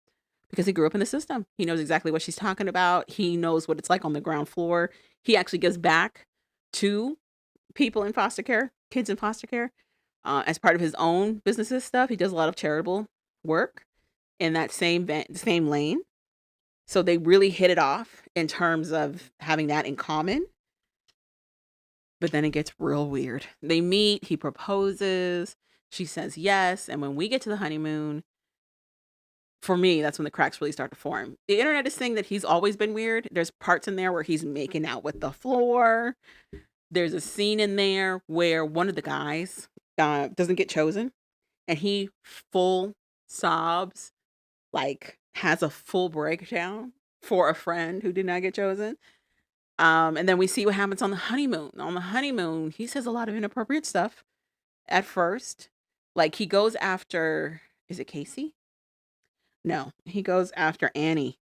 because he grew up in the system. He knows exactly what she's talking about. He knows what it's like on the ground floor. He actually gives back to people in foster care, kids in foster care, as part of his own businesses stuff. He does a lot of charitable work in that same lane. So they really hit it off in terms of having that in common. But then it gets real weird. They meet, he proposes, she says yes. And when we get to the honeymoon, for me, that's when the cracks really start to form. The internet is saying that he's always been weird. There's parts in there where he's making out with the floor. There's a scene in there where one of the guys doesn't get chosen. And he full sobs, like has a full breakdown for a friend who did not get chosen. And then we see what happens on the honeymoon. On the honeymoon, he says a lot of inappropriate stuff at first. Like he goes after, is it Casey? No, he goes after Annie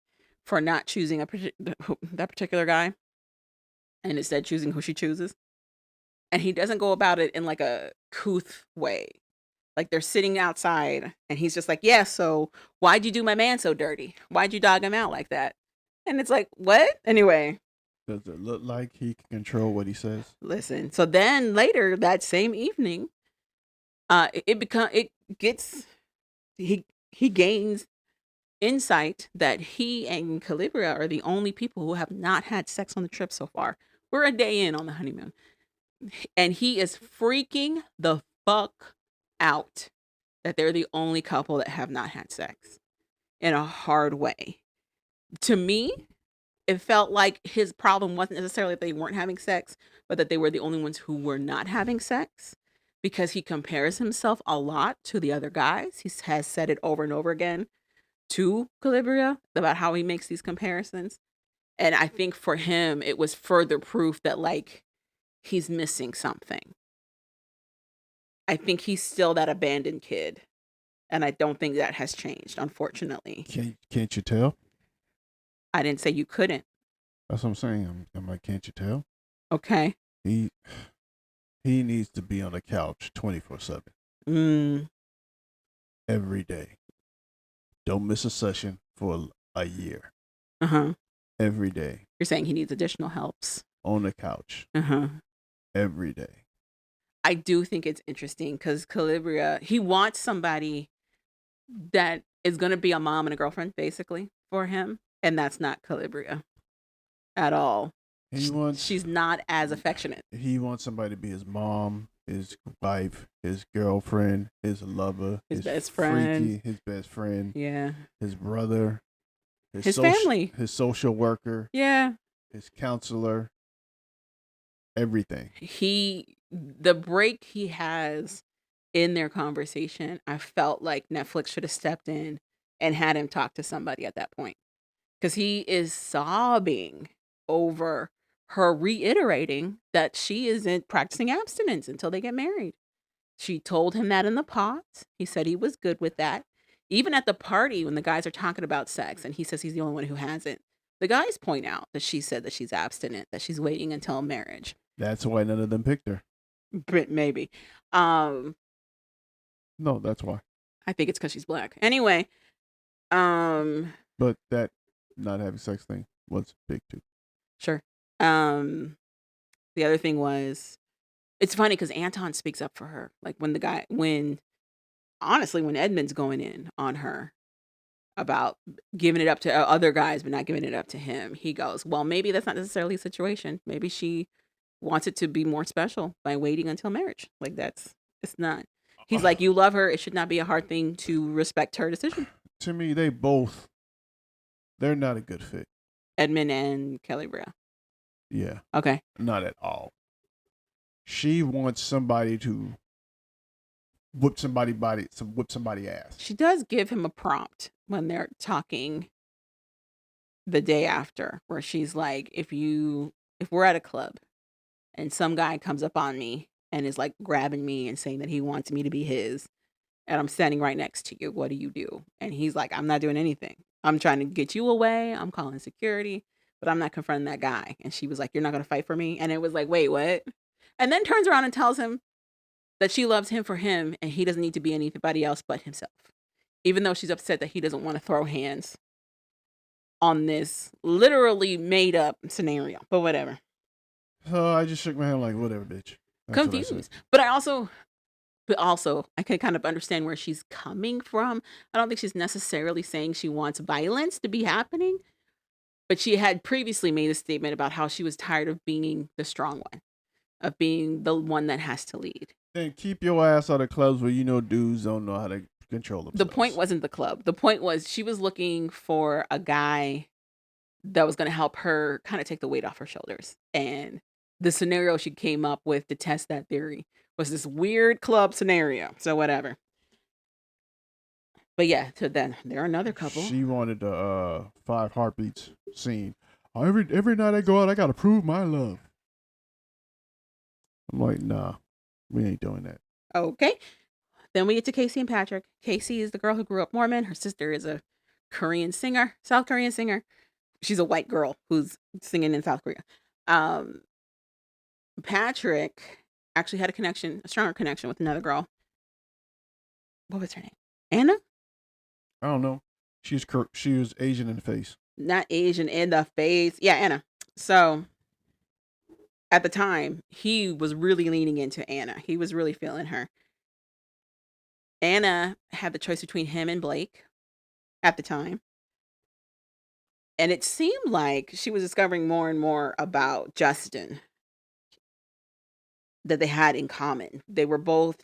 for not choosing that particular guy and instead choosing who she chooses. And he doesn't go about it in like a couth way. Like they're sitting outside and he's just like, yeah, so why'd you do my man so dirty? Why'd you dog him out like that? And it's like, what? Anyway. Does it look like he can control what he says? Listen. So then later that same evening, he gains insight that he and Calibria are the only people who have not had sex on the trip so far. We're a day in on the honeymoon. And he is freaking the fuck out that they're the only couple that have not had sex in a hard way. To me, it felt like his problem wasn't necessarily that they weren't having sex, but that they were the only ones who were not having sex because he compares himself a lot to the other guys. He has said it over and over again to Calibria about how he makes these comparisons. And I think for him, it was further proof that like he's missing something. I think he's still that abandoned kid. And I don't think that has changed, unfortunately. Can't you tell? I didn't say you couldn't. That's what I'm saying. I'm like, can't you tell? Okay. He needs to be on the couch 24/7. Every day. Don't miss a session for a year. Every day. You're saying he needs additional helps. On the couch. Every day. I do think it's interesting because Calibria, he wants somebody that is going to be a mom and a girlfriend, basically, for him. And that's not Calibria at all. She's not as affectionate. He wants somebody to be his mom, his wife, his girlfriend, his lover, his best friend. His best friend. Yeah. His brother. His family. His social worker. Yeah. His counselor. Everything. The break he has in their conversation, I felt like Netflix should have stepped in and had him talk to somebody at that point. Because he is sobbing over her reiterating that she isn't practicing abstinence until they get married. She told him that in the pot. He said he was good with that. Even at the party when the guys are talking about sex and he says he's the only one who hasn't, the guys point out that she said that she's abstinent, that she's waiting until marriage. That's why none of them picked her. But maybe. No, that's why. I think it's because she's Black. Anyway. But that not having sex thing was big too. Sure. The other thing was, it's funny because Anton speaks up for her. Like when Edmund's going in on her about giving it up to other guys, but not giving it up to him, he goes, well, maybe that's not necessarily a situation. Maybe she wants it to be more special by waiting until marriage. Like it's not. He's like, you love her. It should not be a hard thing to respect her decision. To me, they're not a good fit. Edmund and Calibria. Yeah. Okay. Not at all. She wants somebody to whip somebody ass. She does give him a prompt when they're talking the day after, where she's like, if we're at a club and some guy comes up on me and is like grabbing me and saying that he wants me to be his, and I'm standing right next to you, what do you do? And he's like, I'm not doing anything. I'm trying to get you away. I'm calling security, but I'm not confronting that guy. And she was like, you're not going to fight for me? And it was like, wait, what? And then turns around and tells him that she loves him for him and he doesn't need to be anybody else but himself. Even though she's upset that he doesn't want to throw hands on this literally made up scenario, but whatever. So I just shook my head like, whatever, bitch. That's confused. But I can kind of understand where she's coming from. I don't think she's necessarily saying she wants violence to be happening, but she had previously made a statement about how she was tired of being the strong one, of being the one that has to lead. Then keep your ass out of clubs where dudes don't know how to control themselves. The point wasn't the club. The point was she was looking for a guy that was going to help her kind of take the weight off her shoulders. And the scenario she came up with to test that theory was this weird club scenario. So whatever. But yeah, so then they're another couple. She wanted the 5 heartbeats scene. Every night I go out, I gotta prove my love. I'm like, nah, we ain't doing that. Okay. Then we get to Casey and Patrick. Casey is the girl who grew up Mormon. Her sister is a Korean singer, South Korean singer. She's a white girl who's singing in South Korea. Patrick actually had a stronger connection with another girl. What was her name? Anna? I don't know. She was Asian in the face. Not Asian in the face. Yeah, Anna. So at the time, he was really leaning into Anna. He was really feeling her. Anna had the choice between him and Blake at the time. And it seemed like she was discovering more and more about Justin that they had in common. They were both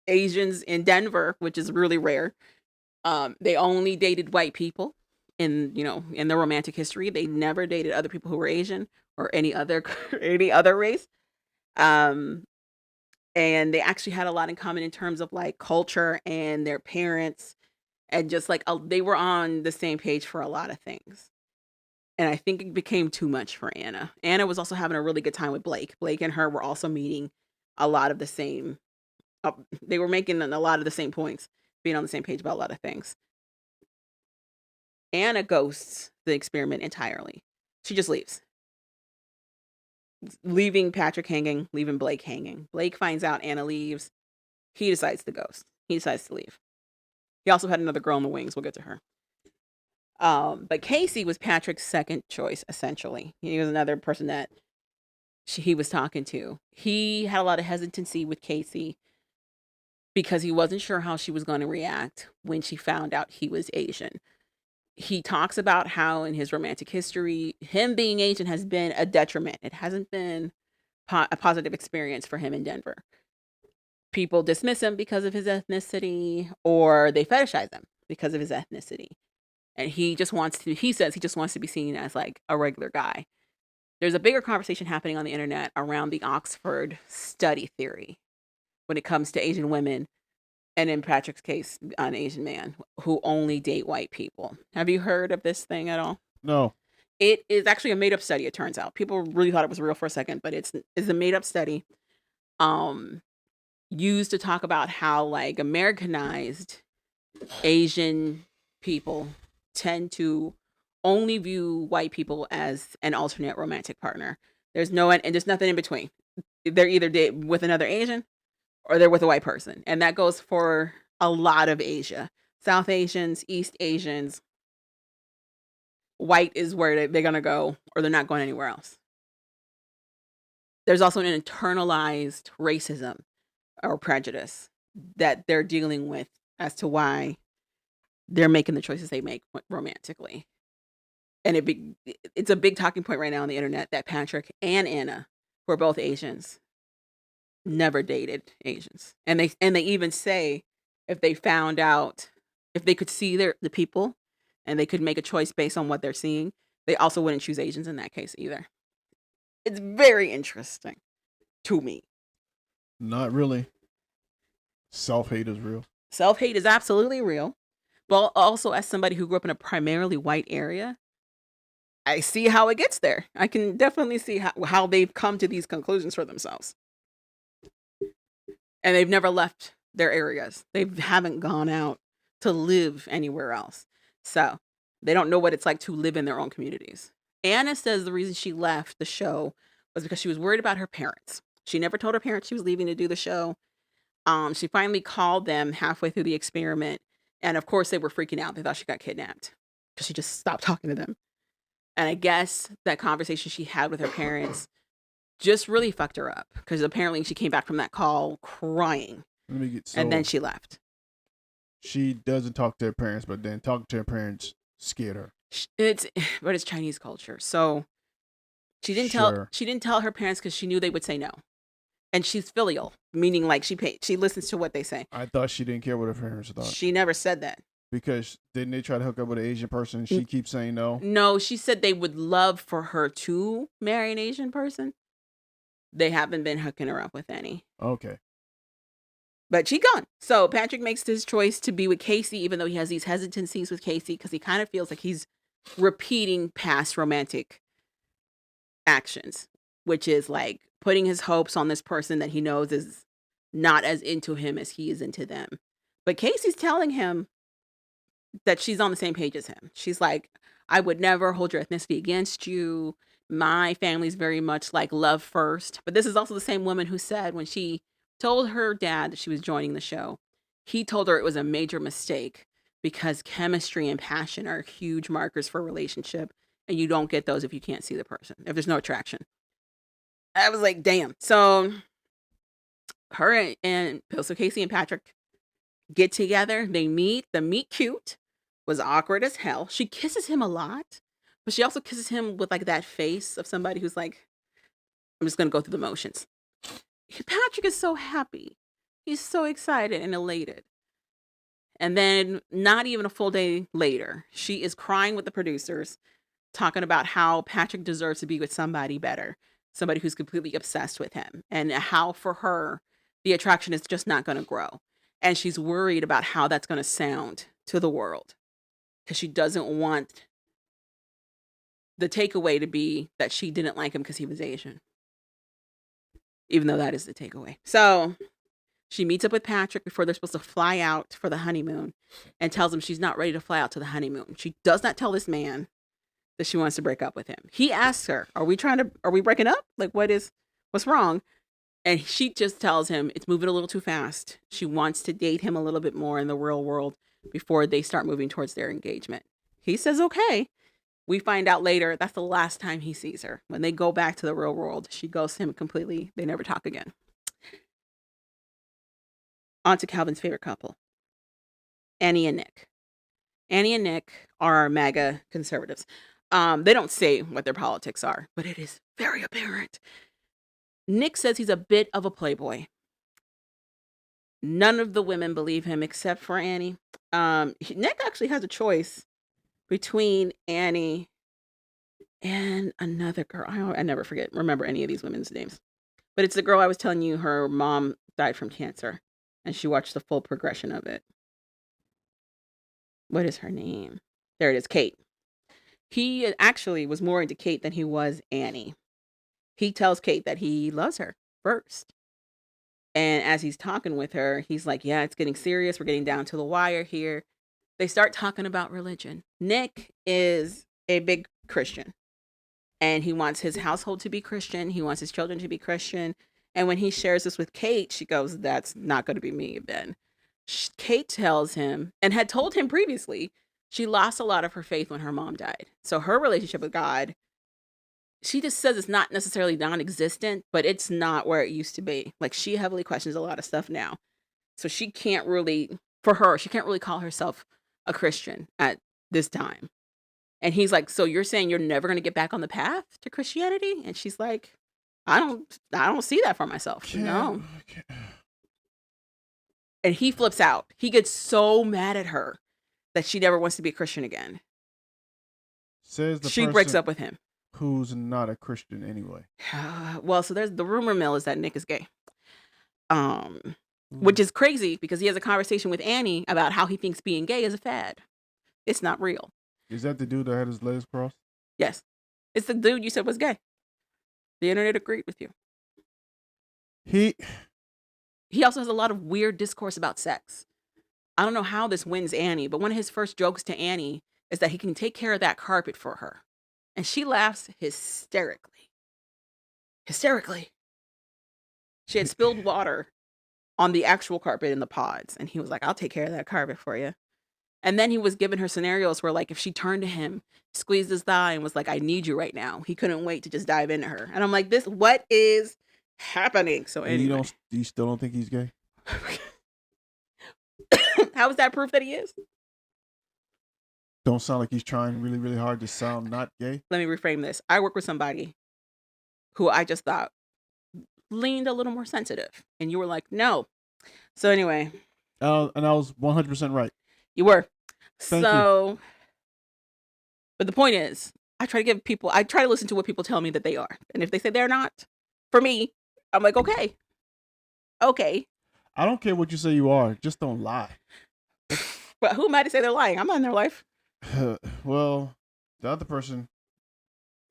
Asians in Denver, which is really rare. They only dated white people in their romantic history. They never dated other people who were Asian or any other race. And they actually had a lot in common in terms of like culture and their parents, and just like they were on the same page for a lot of things. And I think it became too much for Anna. Anna was also having a really good time with Blake. Blake and her were also meeting a lot of the same. They were making a lot of the same points, being on the same page about a lot of things. Anna ghosts the experiment entirely. She just leaves. Leaving Patrick hanging, leaving Blake hanging. Blake finds out Anna leaves. He decides to ghost. He decides to leave. He also had another girl in the wings. We'll get to her. But Casey was Patrick's second choice, essentially. He was another person that he was talking to. He had a lot of hesitancy with Casey because he wasn't sure how she was going to react when she found out he was Asian. He talks about how in his romantic history, him being Asian has been a detriment. It hasn't been a positive experience for him in Denver. People dismiss him because of his ethnicity, or they fetishize him because of his ethnicity. And he says he just wants to be seen as like a regular guy. There's a bigger conversation happening on the internet around the Oxford study theory when it comes to Asian women, and in Patrick's case, an Asian man who only date white people. Have you heard of this thing at all? No. It is actually a made-up study, it turns out. People really thought it was real for a second, but it's a made-up study used to talk about how like Americanized Asian people tend to only view white people as an alternate romantic partner. There's nothing in between. They're either with another Asian or they're with a white person. And that goes for a lot of Asia. South Asians, East Asians. White is where they're going to go, or they're not going anywhere else. There's also an internalized racism or prejudice that they're dealing with as to why they're making the choices they make romantically. And it's a big talking point right now on the internet that Patrick and Anna, who are both Asians, never dated Asians. And they even say if they found out, if they could see the people and they could make a choice based on what they're seeing, they also wouldn't choose Asians in that case either. It's very interesting to me. Not really. Self-hate is real. Self-hate is absolutely real. But also, as somebody who grew up in a primarily white area, I see how it gets there. I can definitely see how they've come to these conclusions for themselves. And they've never left their areas. They haven't gone out to live anywhere else. So they don't know what it's like to live in their own communities. Anna says the reason she left the show was because she was worried about her parents. She never told her parents she was leaving to do the show. She finally called them halfway through the experiment. And of course, they were freaking out. They thought she got kidnapped because she just stopped talking to them. And I guess that conversation she had with her parents just really fucked her up because apparently she came back from that call crying. And then she left. She doesn't talk to her parents, but then talking to her parents scared her. But it's Chinese culture. So she didn't tell her parents because she knew they would say no. And she's filial, meaning like she listens to what they say. I thought she didn't care what her parents thought. She never said that. Because didn't they try to hook up with an Asian person and she keeps saying no? No, she said they would love for her to marry an Asian person. They haven't been hooking her up with any. Okay. But she's gone. So Patrick makes his choice to be with Casey, even though he has these hesitancies with Casey, because he kind of feels like he's repeating past romantic actions, which is like putting his hopes on this person that he knows is not as into him as he is into them. But Casey's telling him that she's on the same page as him. She's like, I would never hold your ethnicity against you. My family's very much like love first. But this is also the same woman who said when she told her dad that she was joining the show, he told her it was a major mistake because chemistry and passion are huge markers for a relationship. And you don't get those if you can't see the person, if there's no attraction. I was like, damn. So Casey and Patrick get together. They meet. The meet cute was awkward as hell. She kisses him a lot, but she also kisses him with like that face of somebody who's like, I'm just going to go through the motions. Patrick is so happy. He's so excited and elated. And then not even a full day later, she is crying with the producers, talking about how Patrick deserves to be with somebody better, somebody who's completely obsessed with him, and how for her, the attraction is just not going to grow. And she's worried about how that's going to sound to the world because she doesn't want the takeaway to be that she didn't like him because he was Asian, even though that is the takeaway. So she meets up with Patrick before they're supposed to fly out for the honeymoon and tells him she's not ready to fly out to the honeymoon. She does not tell this man that she wants to break up with him. He asks her, are we breaking up? Like, what's wrong? And she just tells him it's moving a little too fast. She wants to date him a little bit more in the real world before they start moving towards their engagement. He says, okay. We find out later that's the last time he sees her. When they go back to the real world, she ghosts him completely. They never talk again. On to Calvin's favorite couple, Annie and Nick. Annie and Nick are MAGA conservatives. They don't say what their politics are, but it is very apparent. Nick says he's a bit of a playboy. None of the women believe him except for Annie. Nick actually has a choice between Annie and another girl. I never remember any of these women's names. But it's the girl I was telling you her mom died from cancer. And she watched the full progression of it. What is her name? There it is, Kate. He actually was more into Kate than he was Annie. He tells Kate that he loves her first. And as he's talking with her, he's like, yeah, it's getting serious. We're getting down to the wire here. They start talking about religion. Nick is a big Christian. And he wants his household to be Christian. He wants his children to be Christian. And when he shares this with Kate, she goes, that's not going to be me, Ben. Kate tells him, and had told him previously, she lost a lot of her faith when her mom died. So her relationship with God, she just says it's not necessarily non-existent, but it's not where it used to be. Like, she heavily questions a lot of stuff now. So she can't really call herself a Christian at this time. And he's like, so you're saying you're never going to get back on the path to Christianity? And she's like, I don't see that for myself. No. And he flips out. He gets so mad at her that she never wants to be a Christian again. Says she breaks up with him. who's not a Christian anyway. Well, so there's the rumor mill is that Nick is gay. Which is crazy because he has a conversation with Annie about how he thinks being gay is a fad. It's not real. Is that the dude that had his legs crossed? Yes. It's the dude you said was gay. The internet agreed with you. He also has a lot of weird discourse about sex. I don't know how this wins Annie, but one of his first jokes to Annie is that he can take care of that carpet for her. And she laughs hysterically. Hysterically. She had spilled water on the actual carpet in the pods. And he was like, I'll take care of that carpet for you. And then he was giving her scenarios where, like, if she turned to him, squeezed his thigh and was like, I need you right now. He couldn't wait to just dive into her. And I'm like, what is happening? So anyway. You still don't think he's gay? How is that proof that he is? Don't sound like he's trying really, really hard to sound not gay. Let me reframe this. I work with somebody who I just thought leaned a little more sensitive. And you were like, no. So anyway. And I was 100% right. You were. Thank you. But the point is, I try to listen to what people tell me that they are. And if they say they're not, for me, I'm like, okay. Okay. I don't care what you say you are. Just don't lie. But who am I to say they're lying? I'm not in their life. Well, the other person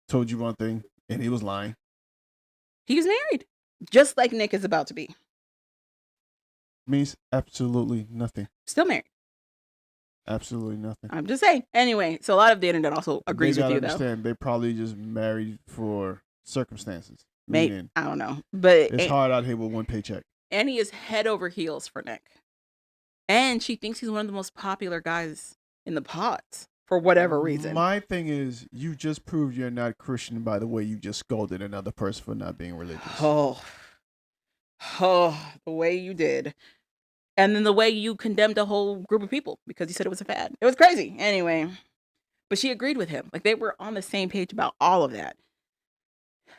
told you one thing and he was lying. He was married. Just like Nick is about to be. Means absolutely nothing. Still married. Absolutely nothing. I'm just saying. Anyway, so a lot of the internet also agrees with you, though. They probably just married for circumstances. Maybe. I don't know. But it's hard out here with one paycheck. Annie is head over heels for Nick. And she thinks he's one of the most popular guys in the pods for whatever reason. My thing is, you just proved you're not Christian by the way you just scolded another person for not being religious. Oh, the way you did. And then the way you condemned a whole group of people because you said it was a fad. It was crazy. Anyway, but she agreed with him. Like, they were on the same page about all of that.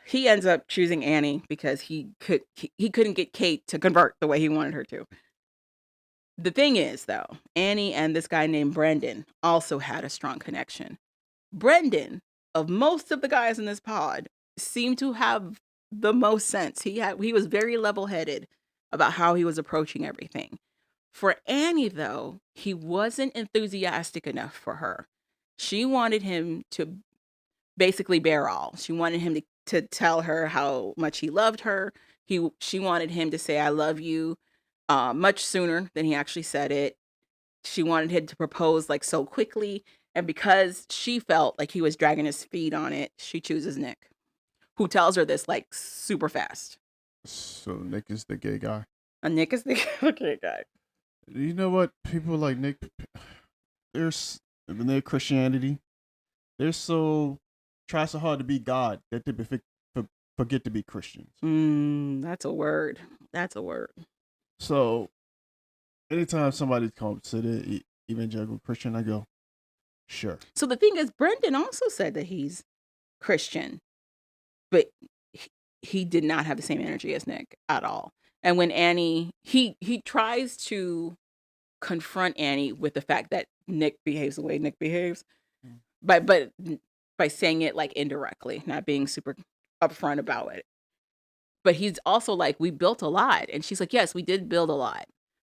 He ends up choosing Annie because he couldn't get Kate to convert the way he wanted her to. The thing is, though, Annie and this guy named Brendan also had a strong connection. Brendan, of most of the guys in this pod, seemed to have the most sense. He was very level-headed about how he was approaching everything. For Annie, though, he wasn't enthusiastic enough for her. She wanted him to basically bear all. She wanted him to tell her how much he loved her. She wanted him to say, I love you, much sooner than he actually said it. She wanted him to propose like so quickly. And because she felt like he was dragging his feet on it, she chooses Nick, who tells her this like super fast. So Nick is the gay guy. Nick is the gay guy. You know what? People like Nick, in their Christianity, they're try so hard to be God that they forget to be Christians. That's a word. So, anytime somebody consider evangelical Christian, I go, sure. So the thing is, Brendan also said that he's Christian, but he did not have the same energy as Nick at all. And when Annie, he tries to confront Annie with the fact that Nick behaves the way Nick behaves, but by saying it like indirectly, not being super upfront about it. But he's also like, we built a lot. And she's like, yes, we did build a lot,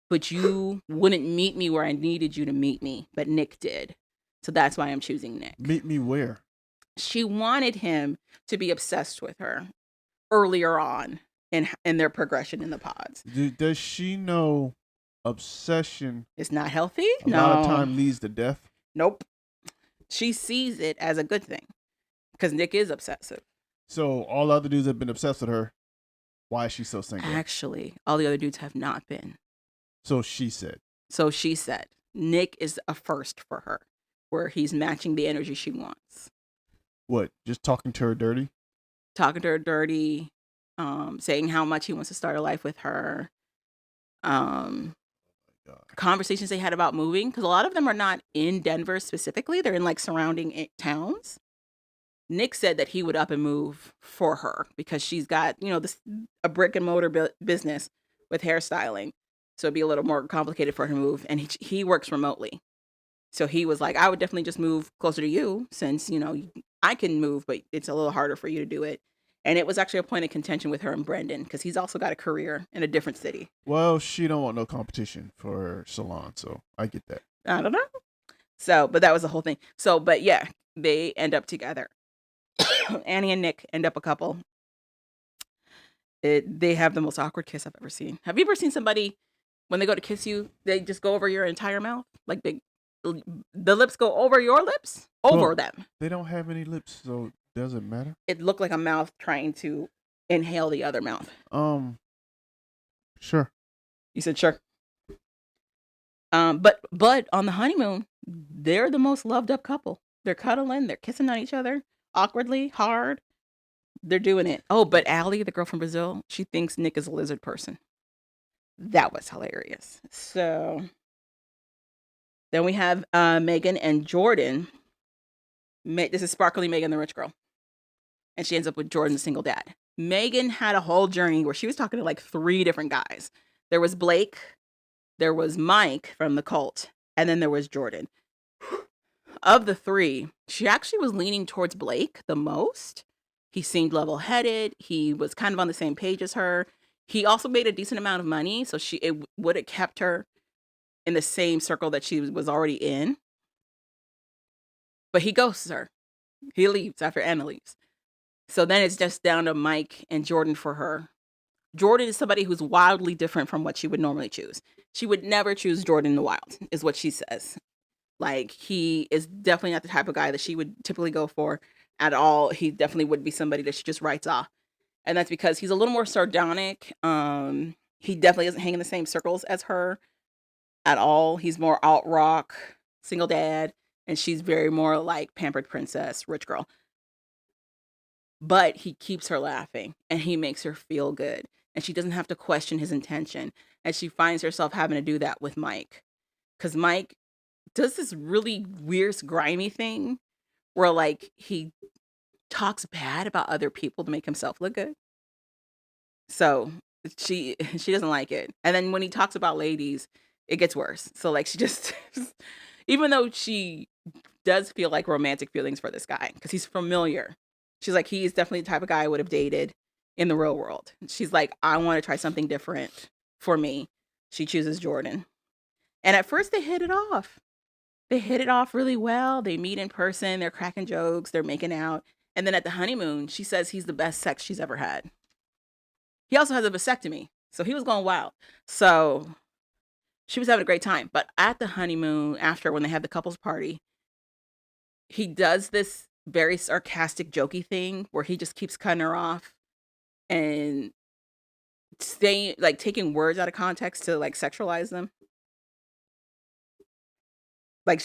but you wouldn't meet me where I needed you to meet me. But Nick did. So that's why I'm choosing Nick. Meet me where? She wanted him to be obsessed with her earlier on in their progression in the pods. Does she know obsession is not healthy? A lot of time leads to death? Nope. She sees it as a good thing because Nick is obsessive. So all other dudes have been obsessed with her. Why is she so single? Actually, all the other dudes have not been. So she said. Nick is a first for her, where he's matching the energy she wants. What? Just talking to her dirty? Talking to her dirty, saying how much he wants to start a life with her. Conversations they had about moving, because a lot of them are not in Denver specifically. They're in like surrounding towns. Nick said that he would up and move for her because she's got, a brick and mortar business with hairstyling. So it'd be a little more complicated for her to move. And he works remotely. So he was like, I would definitely just move closer to you since, I can move, but it's a little harder for you to do it. And it was actually a point of contention with her and Brendan because he's also got a career in a different city. Well, she don't want no competition for her salon, so I get that. I don't know. So, but that was the whole thing. So, but yeah, they end up together. Annie and Nick end up a couple. They have the most awkward kiss I've ever seen. Have you ever seen somebody, when they go to kiss you, they just go over your entire mouth? Like the lips go over your lips? Over them. They don't have any lips, so does it matter? It looked like a mouth trying to inhale the other mouth. Sure. You said sure. But on the honeymoon, they're the most loved up couple. They're cuddling, they're kissing on each other, awkwardly, hard. They're doing it. Oh, but Allie, the girl from Brazil, she thinks Nick is a lizard person. That was hilarious. So then we have Megan and Jordan. This is Sparkly Megan, the rich girl. And she ends up with Jordan, the single dad. Megan had a whole journey where she was talking to like 3 different guys. There was Blake, there was Mike from the cult, and then there was Jordan. Of the 3, she actually was leaning towards Blake the most. He seemed level-headed. He was kind of on the same page as her. He also made a decent amount of money, so it would have kept her in the same circle that she was already in. But he ghosts her. He leaves after Anna leaves. So then it's just down to Mike and Jordan for her. Jordan is somebody who's wildly different from what she would normally choose. She would never choose Jordan in the wild, is what she says. Like, he is definitely not the type of guy that she would typically go for at all. He definitely would be somebody that she just writes off. And that's because he's a little more sardonic. He definitely doesn't hang in the same circles as her at all. He's more alt rock, single dad, and she's very more like pampered princess, rich girl. But he keeps her laughing and he makes her feel good. And she doesn't have to question his intention. And she finds herself having to do that with Mike. Because Mike does this really weird, grimy thing where like he talks bad about other people to make himself look good. So she doesn't like it. And then when he talks about ladies, it gets worse. So like she just, even though she does feel like romantic feelings for this guy because he's familiar. She's like, he's definitely the type of guy I would have dated in the real world. She's like, I want to try something different for me. She chooses Jordan. And at first they hit it off. They hit it off really well. They meet in person. They're cracking jokes. They're making out. And then at the honeymoon, she says he's the best sex she's ever had. He also has a vasectomy. So he was going wild. So she was having a great time. But at the honeymoon, after when they have the couples party, he does this very sarcastic, jokey thing where he just keeps cutting her off and taking words out of context to like sexualize them. Like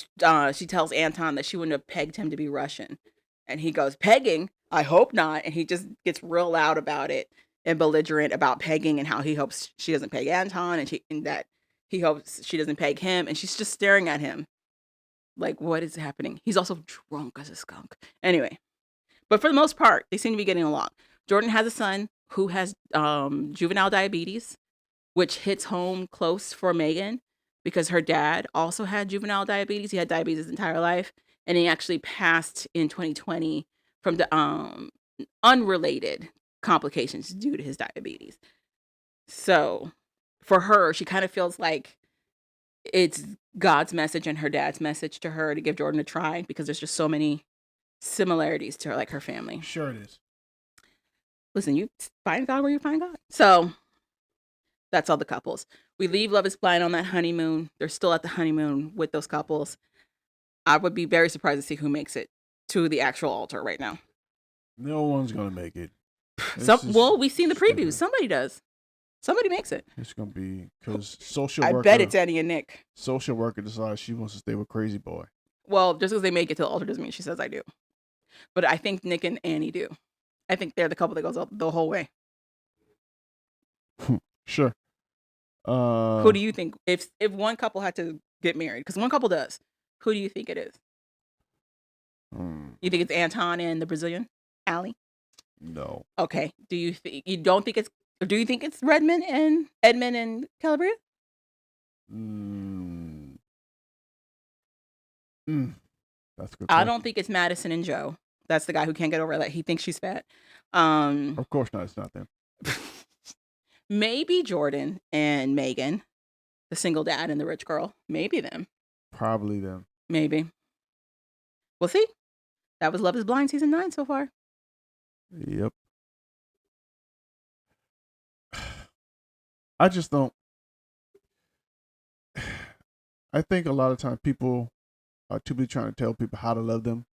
she tells Anton that she wouldn't have pegged him to be Russian. And he goes, pegging? I hope not. And he just gets real loud about it and belligerent about pegging and how he hopes she doesn't peg Anton and that he hopes she doesn't peg him. And she's just staring at him. Like, what is happening? He's also drunk as a skunk. Anyway, but for the most part, they seem to be getting along. Jordan has a son who has juvenile diabetes, which hits home close for Megan because her dad also had juvenile diabetes. He had diabetes his entire life, and he actually passed in 2020 from the unrelated complications due to his diabetes. So for her, she kind of feels like it's God's message and her dad's message to her to give Jordan a try because there's just so many similarities to her, like her family. Sure it is. Listen, you find God where you find God. So that's all the couples. We leave Love is Blind on that honeymoon. They're still at the honeymoon with those couples. I would be very surprised to see who makes it to the actual altar right now. No one's going to make it. Well, we've seen the previews. Somebody does. Somebody makes it. It's going to be because social worker. I bet it's Annie and Nick. Social worker decides she wants to stay with Crazy Boy. Well, just because they make it to the altar doesn't mean she says I do. But I think Nick and Annie do. I think they're the couple that goes the whole way. Sure. Who do you think? If one couple had to get married, because one couple does, who do you think it is? You think it's Anton and the Brazilian, Allie? No. Okay. Do you think it's Redmond and Edmund and Calabria? That's good. I don't think it's Madison and Joe. That's the guy who can't get over that he thinks she's fat. Of course not. It's not them. Maybe Jordan and Megan, the single dad and the rich girl. Maybe them. Probably them. Maybe. We'll see. That was Love is Blind season 9 so far. Yep. I just don't. I think a lot of times people are too busy trying to tell people how to love them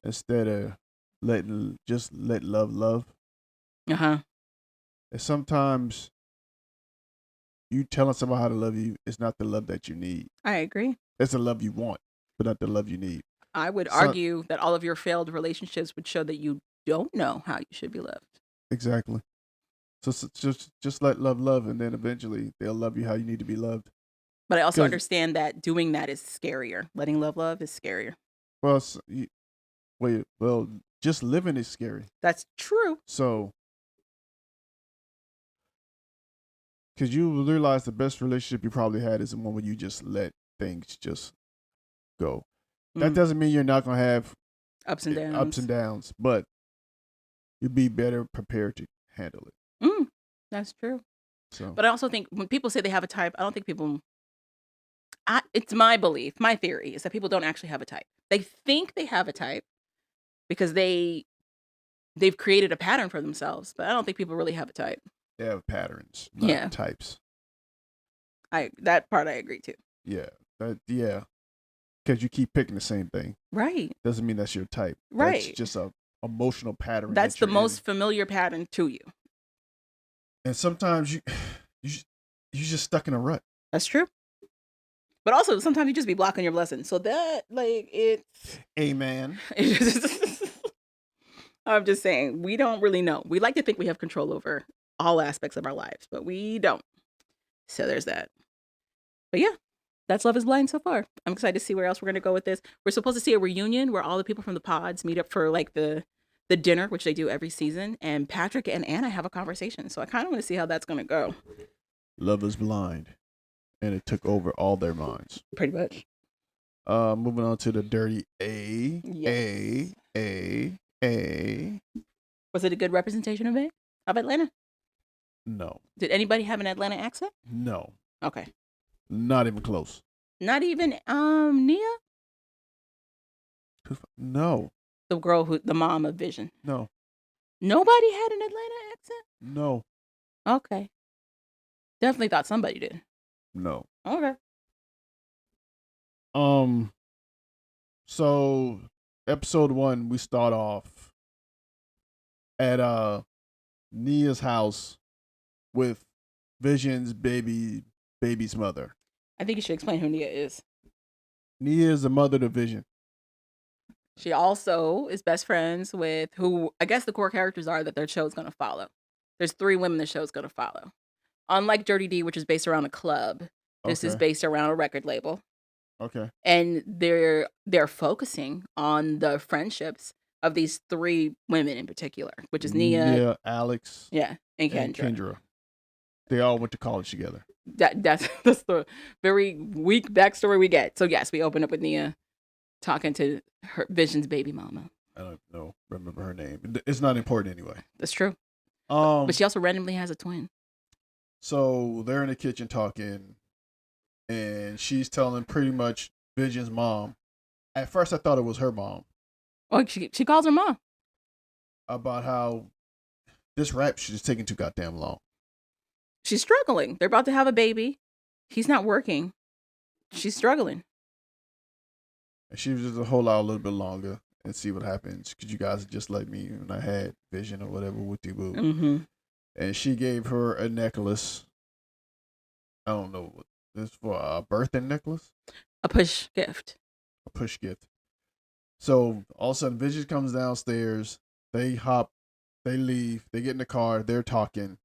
instead of let love. Uh-huh. And sometimes you telling somebody how to love you is not the love that you need. I agree. It's the love you want, but not the love you need. I would argue that all of your failed relationships would show that you don't know how you should be loved. Exactly. So just let love, and then eventually they'll love you how you need to be loved. But I also understand that doing that is scarier. Letting love is scarier. Well, just living is scary. That's true. So, because you realize the best relationship you probably had is the one where you just let things just go. That doesn't mean you're not going to have ups and downs, but you'll be better prepared to handle it. That's true. So, but I also think when people say they have a type, I don't think people... it's my belief, my theory is that people don't actually have a type. They think they have a type because they've created a pattern for themselves, but I don't think people really have a type. They have patterns, not types. That part I agree to. Yeah. Because you keep picking the same thing. Right. Doesn't mean that's your type. Right. That's just a emotional pattern. That's the most familiar pattern to you. And sometimes you're just stuck in a rut. That's true. But also sometimes you just be blocking your blessings. So that it's amen. I'm just saying, we don't really know. We like to think we have control over all aspects of our lives, but we don't. So there's that. But yeah, that's Love is Blind so far. I'm excited to see where else we're going to go with this. We're supposed to see a reunion where all the people from the pods meet up for the dinner, which they do every season. And Patrick and Anna have a conversation. So I kind of want to see how that's going to go. Love is Blind. And it took over all their minds. Pretty much. Moving on to the dirty A. Yes. A. Was it a good representation of Atlanta? No. Did anybody have an Atlanta accent? No. Okay. Not even close. Not even Nia? No. The mom of Vision. No. Nobody had an Atlanta accent? No. Okay. Definitely thought somebody did. No. Okay. So episode 1, we start off at Nia's house with Vision's baby's mother. I think you should explain who Nia is. Nia is the mother to Vision. She also is best friends with who I guess the core characters are that their show is going to follow. There's 3 women the show is going to follow. Unlike Dirty D, which is based around a club, this is based around a record label. Okay. And they're focusing on the friendships of these 3 women in particular, which is Nia, Alex, and Kendra. They all went to college together. That's the very weak backstory we get. So yes, we open up with Nia talking to her Vision's baby mama. I don't remember her name. It's not important anyway. That's true. But she also randomly has a twin. So they're in the kitchen talking, and she's telling pretty much Vision's mom. At first, I thought it was her mom. Oh, she calls her mom. About how this rap shit is taking too goddamn long. She's struggling. They're about to have a baby. He's not working. She's struggling. And she was just to hold out a little bit longer and see what happens. Because you guys are just like me when I had Vision or whatever with you boo. Mm-hmm. And she gave her a necklace. I don't know what this for, a birthday necklace? A push gift. A push gift. So all of a sudden Vision comes downstairs. They hop. They leave. They get in the car. They're talking.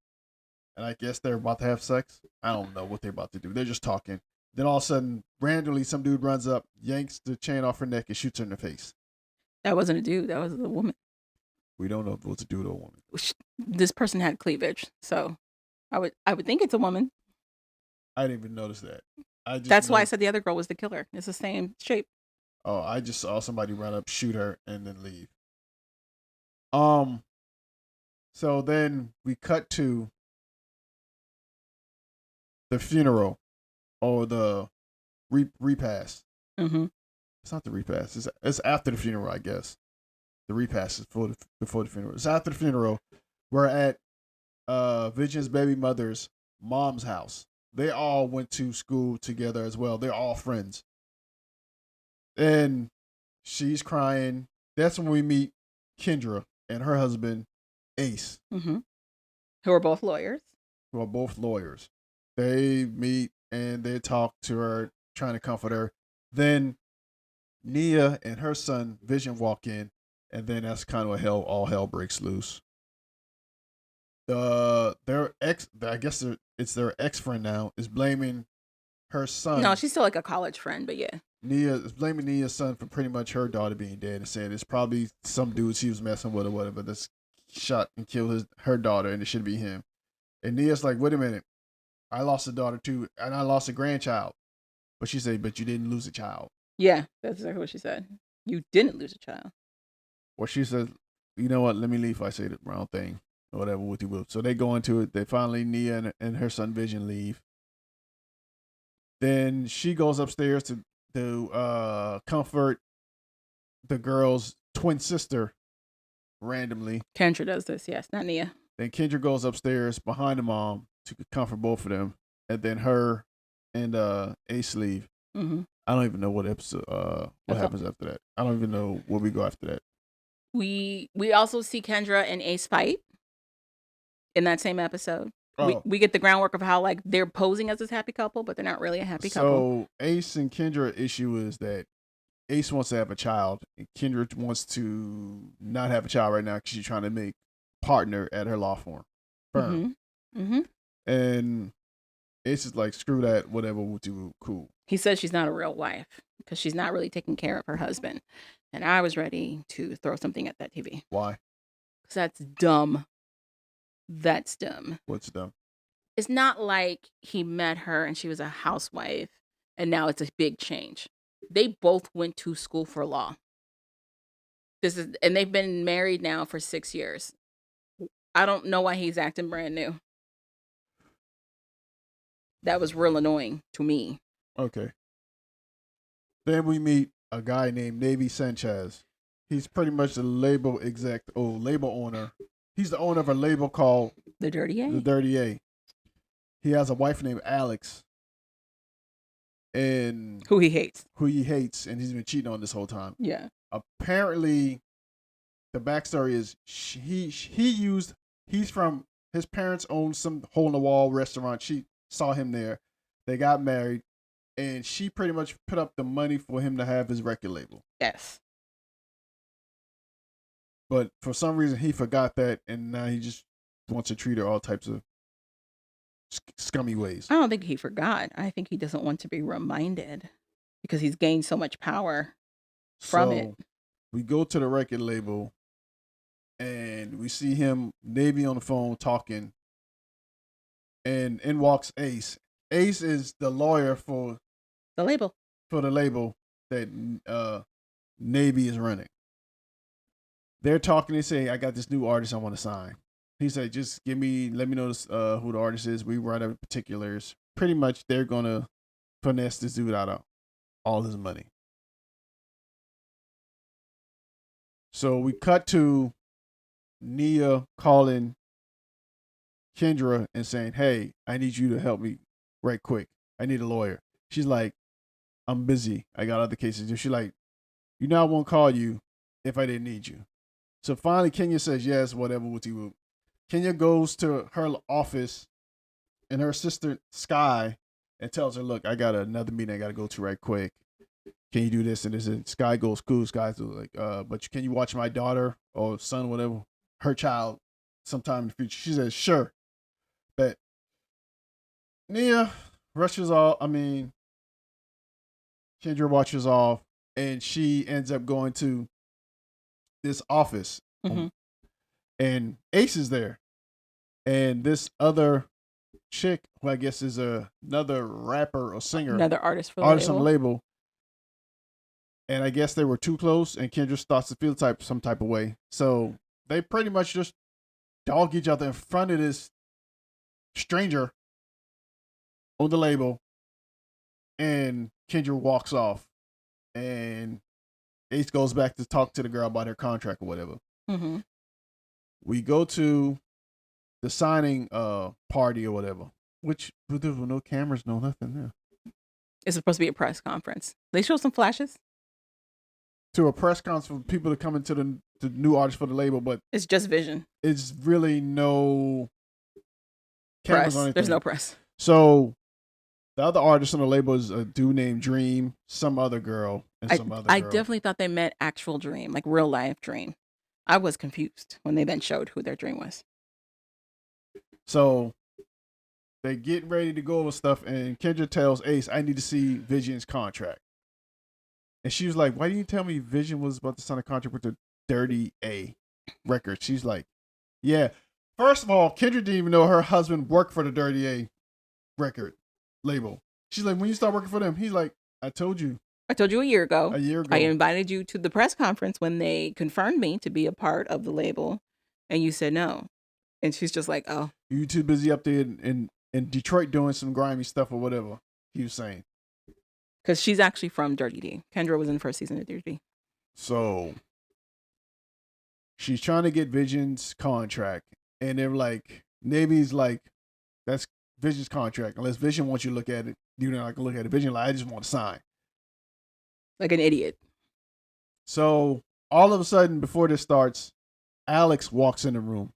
And I guess they're about to have sex. I don't know what they're about to do. They're just talking. Then all of a sudden, randomly, some dude runs up, yanks the chain off her neck, and shoots her in the face. That wasn't a dude. That was a woman. We don't know if it was a dude or a woman. This person had cleavage, so I would think it's a woman. I didn't even notice that. I just That's why I know- said the other girl was the killer. It's the same shape. Oh, I just saw somebody run up, shoot her, and then leave. So then we cut to the funeral or the repast. Mm-hmm. It's not the repast. It's after the funeral, I guess. The repast is before the funeral. It's after the funeral. We're at Vision's baby mother's mom's house. They all went to school together as well. They're all friends. And she's crying. That's when we meet Kendra and her husband, Ace, Mm-hmm. Who are both lawyers. who are both lawyers. They meet and they talk to her, trying to comfort her. Then Nia and her son Vision walk in, and then that's kind of all hell breaks loose. Their ex, I guess it's their ex friend now, is blaming her son. No, she's still like a college friend, but yeah. Nia is blaming Nia's son for pretty much her daughter being dead and saying it's probably some dude she was messing with or whatever that's shot and killed her daughter and it should be him. And Nia's like, wait a minute, I lost a daughter too and I lost a grandchild. But she said, but you didn't lose a child. Yeah, that's exactly what she said. You didn't lose a child. Or she said, you know what, let me leave if I say the wrong thing or whatever with you will. So they go into it. They finally, Nia and her son Vision leave. Then she goes upstairs to comfort the girl's twin sister randomly. Kendra does this, yes, not Nia. Then Kendra goes upstairs behind the mom to comfort both of them. And then her and Ace leave. Mm-hmm. I don't even know what episode what happens after that. I don't even know where we go after that. We also see Kendra and Ace fight in that same episode. Oh. We get the groundwork of how like they're posing as this happy couple, but they're not really a happy couple. So Ace and Kendra issue is that Ace wants to have a child, and Kendra wants to not have a child right now because she's trying to make partner at her law firm. Mm-hmm. Mm-hmm. And Ace is like, screw that, whatever, we'll do, cool. He says she's not a real wife because she's not really taking care of her husband. And I was ready to throw something at that TV. Why? Because that's dumb. That's dumb. What's dumb? It's not like he met her and she was a housewife and now it's a big change. They both went to school for law. And they've been married now for 6 years. I don't know why he's acting brand new. That was real annoying to me. Okay. Then we meet a guy named Navy Sanchez. He's pretty much the label label owner. He's the owner of a label called The Dirty A. The Dirty A. He has a wife named Alex. And Who he hates. And he's been cheating on this whole time. Yeah. Apparently, the backstory is he's from his parents owned some hole in the wall restaurant. She saw him there. They got married, and she pretty much put up the money for him to have his record label. Yes. But for some reason, he forgot that, and now he just wants to treat her all types of scummy ways. I don't think he forgot. I think he doesn't want to be reminded because he's gained so much power from it. We go to the record label, and we see him, Navy, on the phone talking, and in walks Ace. Ace is the lawyer for the label that Navy is running. They're talking. They say, "I got this new artist I want to sign." He said, "Just let me know this, who the artist is. We write out particulars. Pretty much, they're gonna finesse this dude out of all his money." So we cut to Nia calling Kendra and saying, "Hey, I need you to help me right quick. I need a lawyer." She's like, "I'm busy. I got other cases to do." She's like, "You know I won't call you if I didn't need you." So finally, Kenya says, "Yes, whatever with you." Kenya goes to her office and her sister Sky and tells her, "Look, I got another meeting I got to go to right quick. Can you do this?" And this, and Sky goes, "Cool." Sky's like, "But can you watch my daughter or son, whatever, her child, sometime in the future?" She says, "Sure." But Nia rushes off. Kendra watches off, and she ends up going to this office. Mm-hmm. And Ace is there. And this other chick who I guess is another rapper or singer, Another artist for the artist on the label. label. And I guess they were too close, and Kendra starts to feel some type of way. So they pretty much just dog each other in front of this stranger on the label, and Kendra walks off, and Ace goes back to talk to the girl about her contract or whatever. Mm-hmm. We go to the signing party or whatever, which there were no cameras, no nothing there. It's supposed to be a press conference. They show some flashes. To a press conference for people to come into the new artist for the label, but It's just vision. it's really no cameras Press. or anything. There's no press. So the other artist on the label is a dude named Dream, some other girl, and some other girl. I definitely thought they meant actual Dream, like real life Dream. I was confused when they then showed who their Dream was. So they get ready to go over stuff, and Kendra tells Ace, I need to see Vision's contract. And she was like, why didn't you tell me Vision was about to sign a contract with the Dirty A record? She's like, yeah. First of all, Kendra didn't even know her husband worked for the Dirty A record label. She's like, when you start working for them? He's like, I told you. I told you a year ago. A year ago. I invited you to the press conference when they confirmed me to be a part of the label, and you said no. And she's just like, oh. You too busy up there in Detroit doing some grimy stuff or whatever he was saying. Because she's actually from Dirty D. Kendra was in the first season of Dirty D. So she's trying to get Vision's contract, and they're like, Navy's like, that's Vision's contract. Unless Vision wants you to look at it, you're not gonna look at it. Vision like, I just want to sign. Like an idiot. So all of a sudden, before this starts, Alex walks in the room,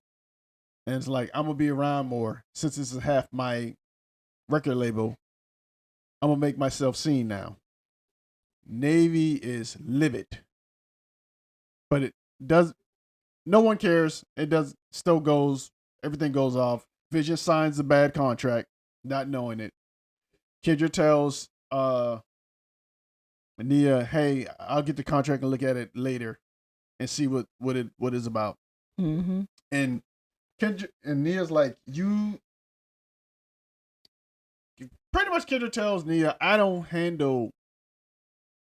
and it's like, I'm gonna be around more since this is half my record label. I'm gonna make myself seen now. Navy is livid, but it does. No one cares. It does. Still goes. Everything goes off. Vision signs the bad contract, not knowing it. Kendra tells Nia, "Hey, I'll get the contract and look at it later, and see what it's about." Mm-hmm. And Kendra and Nia's like, "You." Pretty much, Kendra tells Nia, I don't handle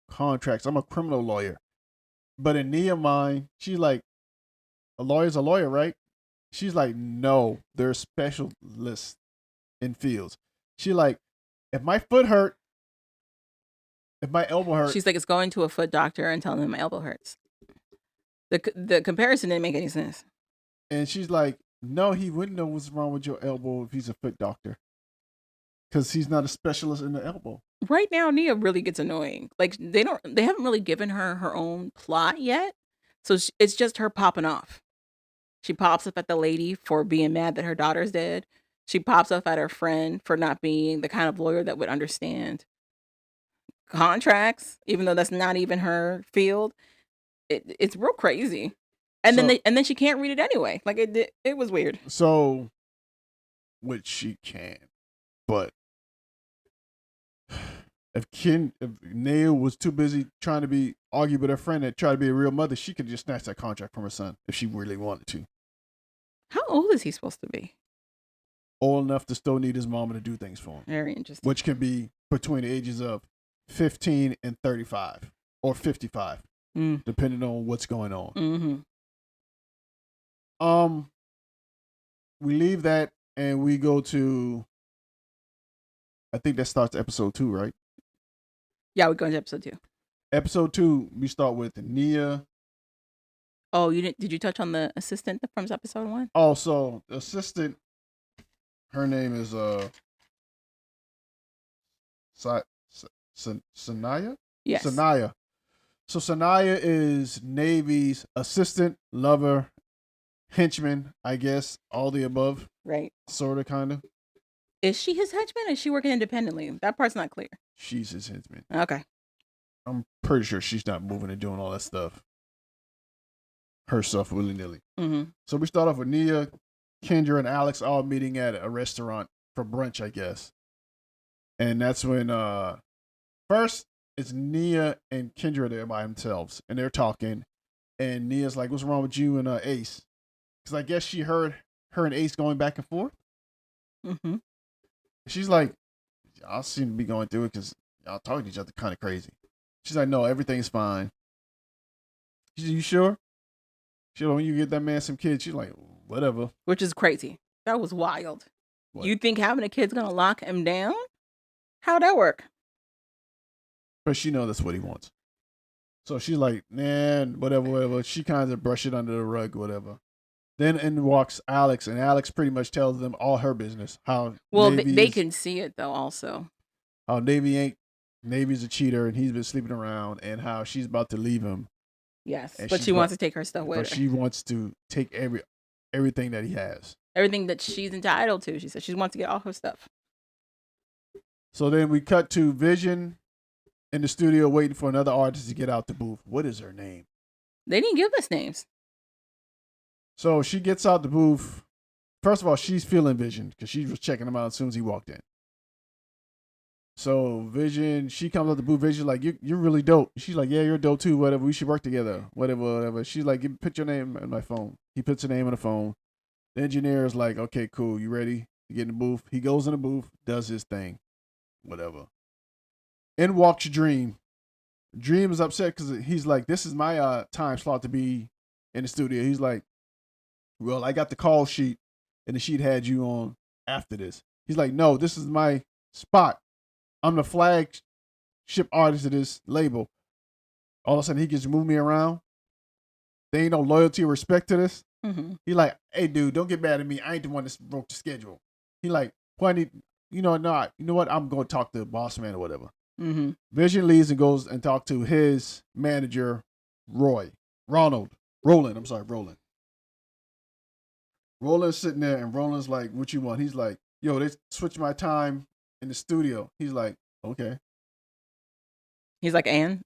contracts. I'm a criminal lawyer. But in Nia's mind, she's like, a lawyer's a lawyer, right? She's like, no, they're specialists in fields. She's like, if my foot hurt, if my elbow hurt. She's like, it's going to a foot doctor and telling him my elbow hurts. The comparison didn't make any sense. And she's like, no, he wouldn't know what's wrong with your elbow if he's a foot doctor. Because he's not a specialist in the elbow. Right now, Nia really gets annoying. Like they haven't really given her own plot yet. So it's just her popping off. She pops up at the lady for being mad that her daughter's dead. She pops up at her friend for not being the kind of lawyer that would understand contracts, even though that's not even her field. It's real crazy. And then she can't read it anyway. Like it was weird. So, which she can, but if Nia was too busy trying to argue with her friend that tried to be a real mother, she could just snatch that contract from her son if she really wanted to. How old is he supposed to be? Old enough to still need his mama to do things for him. Very interesting. Which can be between the ages of 15 and 35 or 55, depending on what's going on. Mm-hmm. We leave that and we go to, I think that starts episode 2, right? Yeah, we're going to episode 2. Episode 2, we start with Nia. Oh, did you touch on the assistant from episode 1? Oh, so the assistant, her name is Sanaya? Yes. Sanaya. So Sanaya is Navy's assistant, lover, henchman, I guess, all the above. Right. Sort of, kind of. Is she his henchman or is she working independently? That part's not clear. She's his henchman. Okay. I'm pretty sure she's not moving and doing all that stuff herself willy-nilly. Mm-hmm. So we start off with Nia, Kendra, and Alex all meeting at a restaurant for brunch, I guess. And that's when, first, it's Nia and Kendra there by themselves. And they're talking. And Nia's like, what's wrong with you and Ace? Because I guess she heard her and Ace going back and forth. Mm-hmm. She's like, y'all seem to be going through it because y'all talking to each other kind of crazy. She's like, no, everything's fine. She's like, you sure? She's like, when you get that man some kids, she's like, whatever. Which is crazy. That was wild. What? You think having a kid's gonna lock him down? How'd that work? But she knows that's what he wants. So she's like, man, whatever. She kind of brush it under the rug, whatever. Then in walks Alex, and Alex pretty much tells them all her business. How they can see it though, also. How Navy's a cheater, and he's been sleeping around, and how she's about to leave him. Yes, but she wants to take her stuff with her. She wants to take everything that he has. Everything that she's entitled to. She said she wants to get all her stuff. So then we cut to Vision in the studio waiting for another artist to get out the booth. What is her name? They didn't give us names. So she gets out the booth. First of all, she's feeling Vision because she was checking him out as soon as he walked in. So Vision, she comes out the booth. Vision's like, you're really dope. She's like, yeah, you're dope too. Whatever. We should work together. Whatever. She's like, put your name in my phone. He puts her name on the phone. The engineer is like, okay, cool. You ready to get in the booth? He goes in the booth, does his thing. Whatever. In walks Dream. Dream is upset because he's like, this is my time slot to be in the studio. He's like, well, I got the call sheet, and the sheet had you on after this. He's like, no, this is my spot. I'm the flagship artist of this label. All of a sudden, he gets move me around. There ain't no loyalty or respect to this. Mm-hmm. He like, hey, dude, don't get mad at me. I ain't the one that broke the schedule. He like, well, I need, you know what? I'm going to talk to the boss man or whatever. Mm-hmm. Vision leaves and goes and talk to his manager, Roland. Roland's sitting there, and Roland's like, what you want? He's like, yo, they switched my time in the studio. He's like, okay. He's like, and?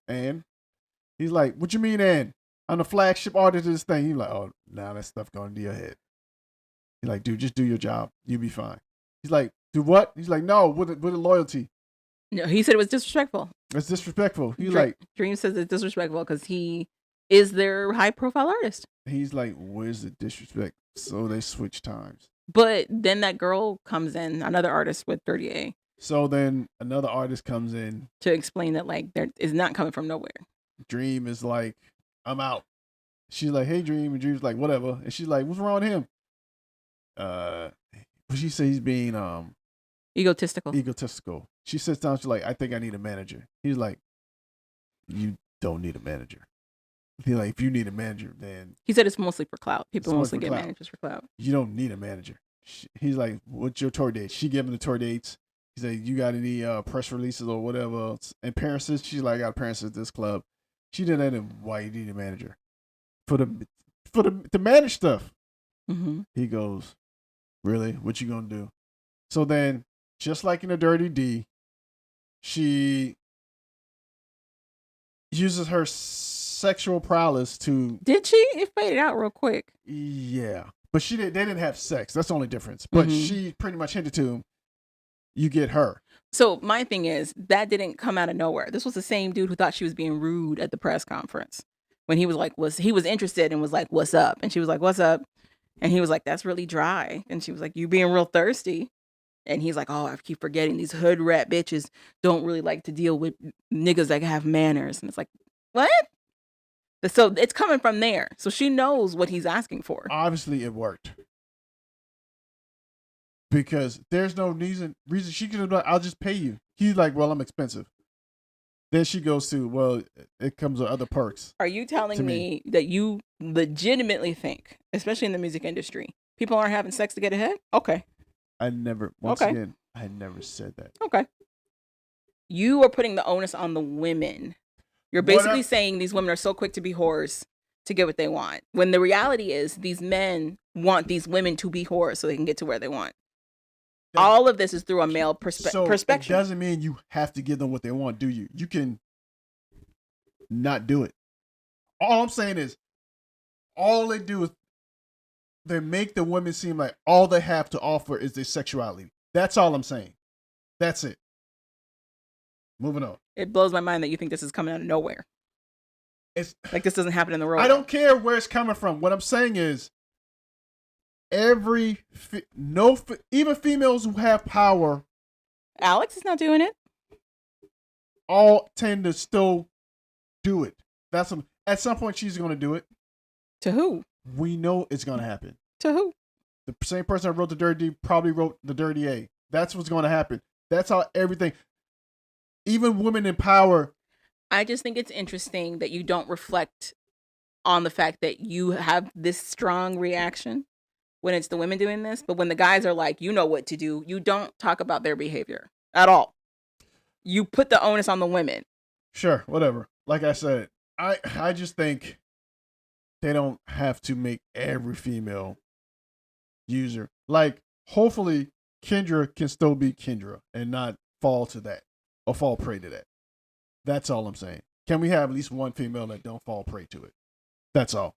He's like, what you mean, and? I'm the flagship artist of this thing. He's like, oh, now that stuff going to your head. He's like, dude, just do your job. You'll be fine. He's like, do what? He's like, no, with the loyalty. No, he said it was disrespectful. It's disrespectful. Dream says it's disrespectful because he is their high-profile artist. He's like, where's the disrespect? So they switch times. But then that girl comes in, another artist with 30A. So then another artist comes in to explain that like there is not coming from nowhere. Dream is like, I'm out. She's like, hey, Dream. And Dream's like, whatever. And she's like, what's wrong with him? She says he's being egotistical. She sits down. She's like, I think I need a manager. He's like, you don't need a manager. He's like, if you need a manager, then he said it's mostly for clout. People mostly get managers for clout. You don't need a manager. He's like, what's your tour date? She gave him the tour dates. He's like, you got any press releases or whatever? And appearances? She's like, I got appearances at this club. She didn't know why you need a manager to manage stuff. Mm-hmm. He goes, really? What you gonna do? So then, just like in a Dirty D, she uses her sexual prowess to. Did she? It faded out real quick. Yeah, but they didn't have sex. That's the only difference. But she pretty much hinted to him, you get her. So my thing is, that didn't come out of nowhere. This was the same dude who thought she was being rude at the press conference when he was like, he was interested and was like, what's up? And she was like, what's up? And he was like, that's really dry. And she was like, you being real thirsty. And he's like, oh, I keep forgetting these hood rat bitches don't really like to deal with niggas that have manners. And it's like, what? So it's coming from there. So she knows what he's asking for. Obviously it worked. Because there's no reason she could have been like, I'll just pay you. He's like, well, I'm expensive. Then she goes to, well, it comes with other perks. Are you telling me that you legitimately think, especially in the music industry, people aren't having sex to get ahead? Okay. I never said that. Okay. You are putting the onus on the women. You're basically saying these women are so quick to be whores to get what they want. When the reality is these men want these women to be whores so they can get to where they want. All of this is through a male perspective. It doesn't mean you have to give them what they want, do you? You can not do it. All I'm saying is, all they do is they make the women seem like all they have to offer is their sexuality. That's all I'm saying. That's it. Moving on. It blows my mind that you think this is coming out of nowhere. It's like this doesn't happen in the world. I don't care where it's coming from. What I'm saying is, even females who have power Alex is not doing it. All tend to still do it. At some point she's going to do it. To who? We know it's going to happen. To who? The same person that wrote the Dirty D probably wrote the Dirty A. That's what's going to happen. That's how everything, even women in power. I just think it's interesting that you don't reflect on the fact that you have this strong reaction when it's the women doing this, but when the guys are like, you know what to do, you don't talk about their behavior at all. You put the onus on the women. Sure, whatever. Like I said, I just think they don't have to make every female user. Like, hopefully Kendra can still be Kendra and not fall to that or fall prey to that. That's all I'm saying. Can we have at least one female that don't fall prey to it? That's all.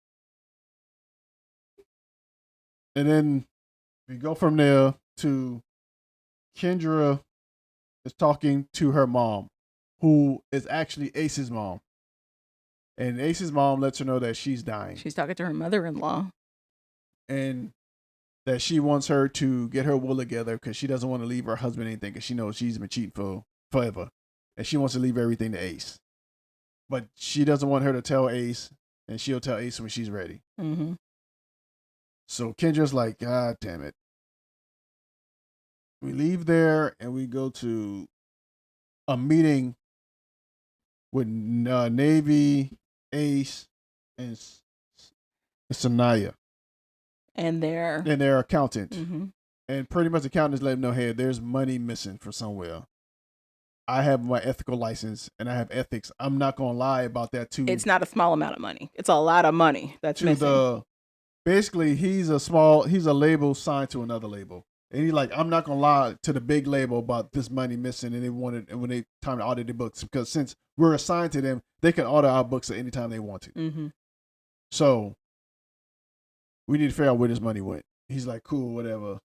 And then we go from there to Kendra is talking to her mom, who is actually Ace's mom. And Ace's mom lets her know that she's dying. She's talking to her mother-in-law. And that she wants her to get her will together because she doesn't want to leave her husband anything because she knows she's been cheating for forever. And she wants to leave everything to Ace. But she doesn't want her to tell Ace, and she'll tell Ace when she's ready. Mm-hmm. So Kendra's like, God damn it. We leave there and we go to a meeting with Navy, Ace, and Sanaya. And their accountant. Mm-hmm. And pretty much the accountant is letting them know, hey, there's money missing from somewhere. I have my ethical license and I have ethics. I'm not going to lie about that too. It's not a small amount of money. It's a lot of money that's missing. Basically, he's a label signed to another label. And he's like, I'm not going to lie to the big label about this money missing. And when they time to audit the books, because since we're assigned to them, they can audit our books at any time they want to. Mm-hmm. So we need to figure out where this money went. He's like, cool, whatever.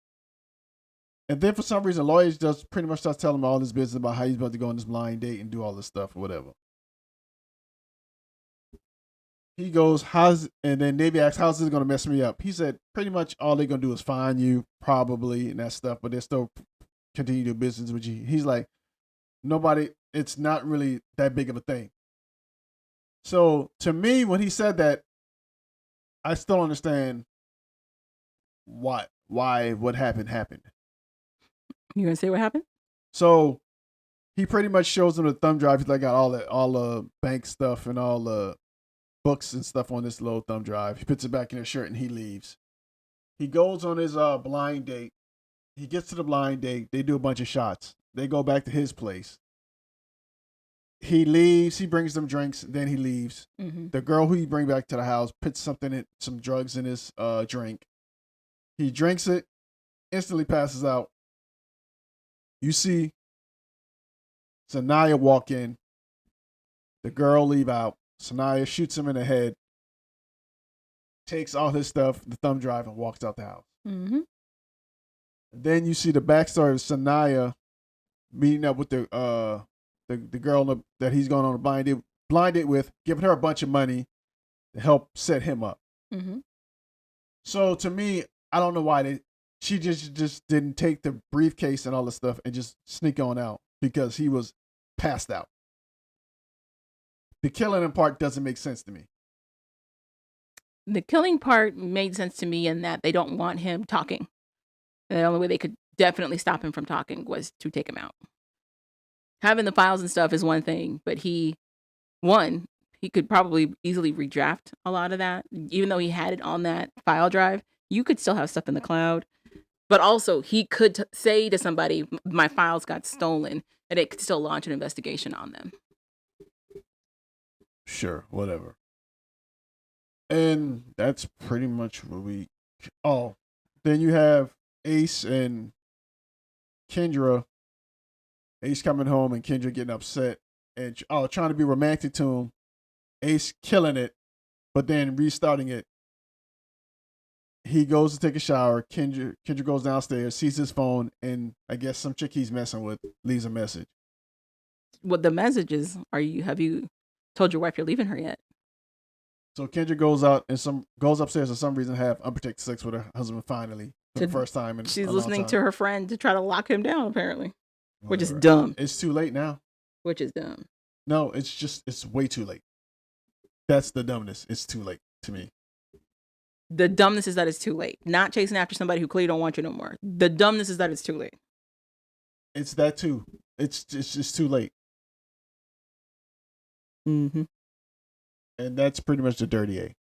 And then for some reason, lawyers just pretty much starts telling him all this business about how he's about to go on this blind date and do all this stuff or whatever. He goes, and then Navy asks, how's this going to mess me up? He said, pretty much all they're going to do is fine you, probably, and that stuff, but they still continue to do business with you. He's like, it's not really that big of a thing. So to me, when he said that, I still understand what happened. You gonna say what happened? So he pretty much shows them the thumb drive. He's like got all the bank stuff and all the books and stuff on this little thumb drive. He puts it back in his shirt and he leaves. He goes on his blind date. He gets to the blind date. They do a bunch of shots. They go back to his place. He leaves. He brings them drinks. Then he leaves. Mm-hmm. The girl who he bring back to the house puts some drugs in his drink. He drinks it. Instantly passes out. You see Sanaya walk in. The girl leave out. Sanaya shoots him in the head. Takes all his stuff, the thumb drive, and walks out the house. Mm-hmm. Then you see the backstory of Sanaya meeting up with the girl that he's going on a blind date with, giving her a bunch of money to help set him up. Mm-hmm. So to me, I don't know why she just didn't take the briefcase and all the stuff and just sneak on out because he was passed out. The killing in part doesn't make sense to me. The killing part made sense to me in that they don't want him talking. And the only way they could definitely stop him from talking was to take him out. Having the files and stuff is one thing, but he could probably easily redraft a lot of that. Even though he had it on that file drive, you could still have stuff in the cloud. But also, he could say to somebody, my files got stolen, and it could still launch an investigation on them. Sure, whatever. And that's pretty much what then you have Ace and Kendra. Ace coming home and Kendra getting upset and trying to be romantic to him. Ace killing it, but then restarting it. He goes to take a shower. Kendra goes downstairs, sees his phone, and I guess some chick he's messing with leaves a message. What the message is, have you told your wife you're leaving her yet? So Kendra goes out and goes upstairs for some reason, have unprotected sex with her husband finally for the first time. She's listening to her friend to try to lock him down, apparently. Which is Whatever. dumb. It's too late now. Which is dumb. No, it's way too late. That's the dumbness. It's too late to me. The dumbness is that it's too late. Not chasing after somebody who clearly don't want you no more. The dumbness is that it's too late. It's that too. It's just too late. Mm-hmm. And that's pretty much the dirty A.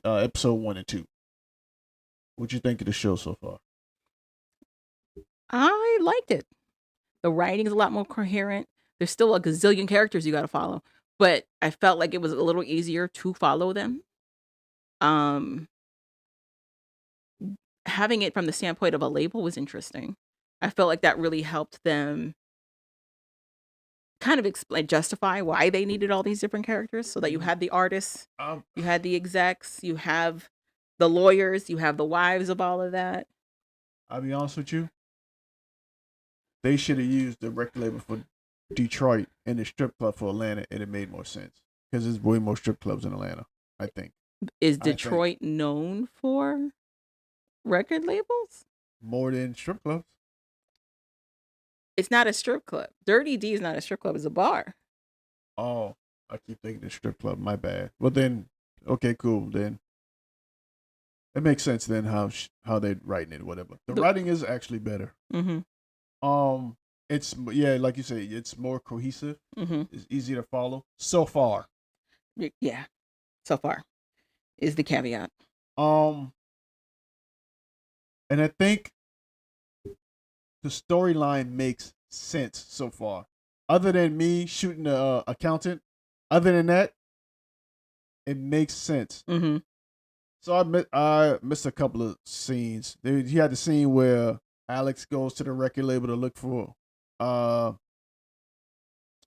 Episode 1 and 2. What you think of the show so far? I liked it. The writing is a lot more coherent. There's still a gazillion characters you got to follow, but I felt like it was a little easier to follow them. Having it from the standpoint of a label was interesting. I felt like that really helped them kind of justify why they needed all these different characters, so that you had the artists, you had the execs, you have the lawyers, you have the wives of all of that. I'll be honest with you. They should have used the record label for Detroit and the strip club for Atlanta, and it made more sense because there's way more strip clubs in Atlanta, I think. Is Detroit known for record labels? More than strip clubs. It's not a strip club. Dirty D is not a strip club. It's a bar. Oh, I keep thinking the strip club. My bad. Well then, okay, cool. Then it makes sense then how they're writing it, whatever. The writing is actually better. Mm-hmm. It's like you say, it's more cohesive. Mm-hmm. It's easy to follow so far. Yeah, so far is the caveat. And I think the storyline makes sense so far. Other than me shooting the accountant, other than that, it makes sense. Mm-hmm. So I missed a couple of scenes. He had the scene where Alex goes to the record label to look for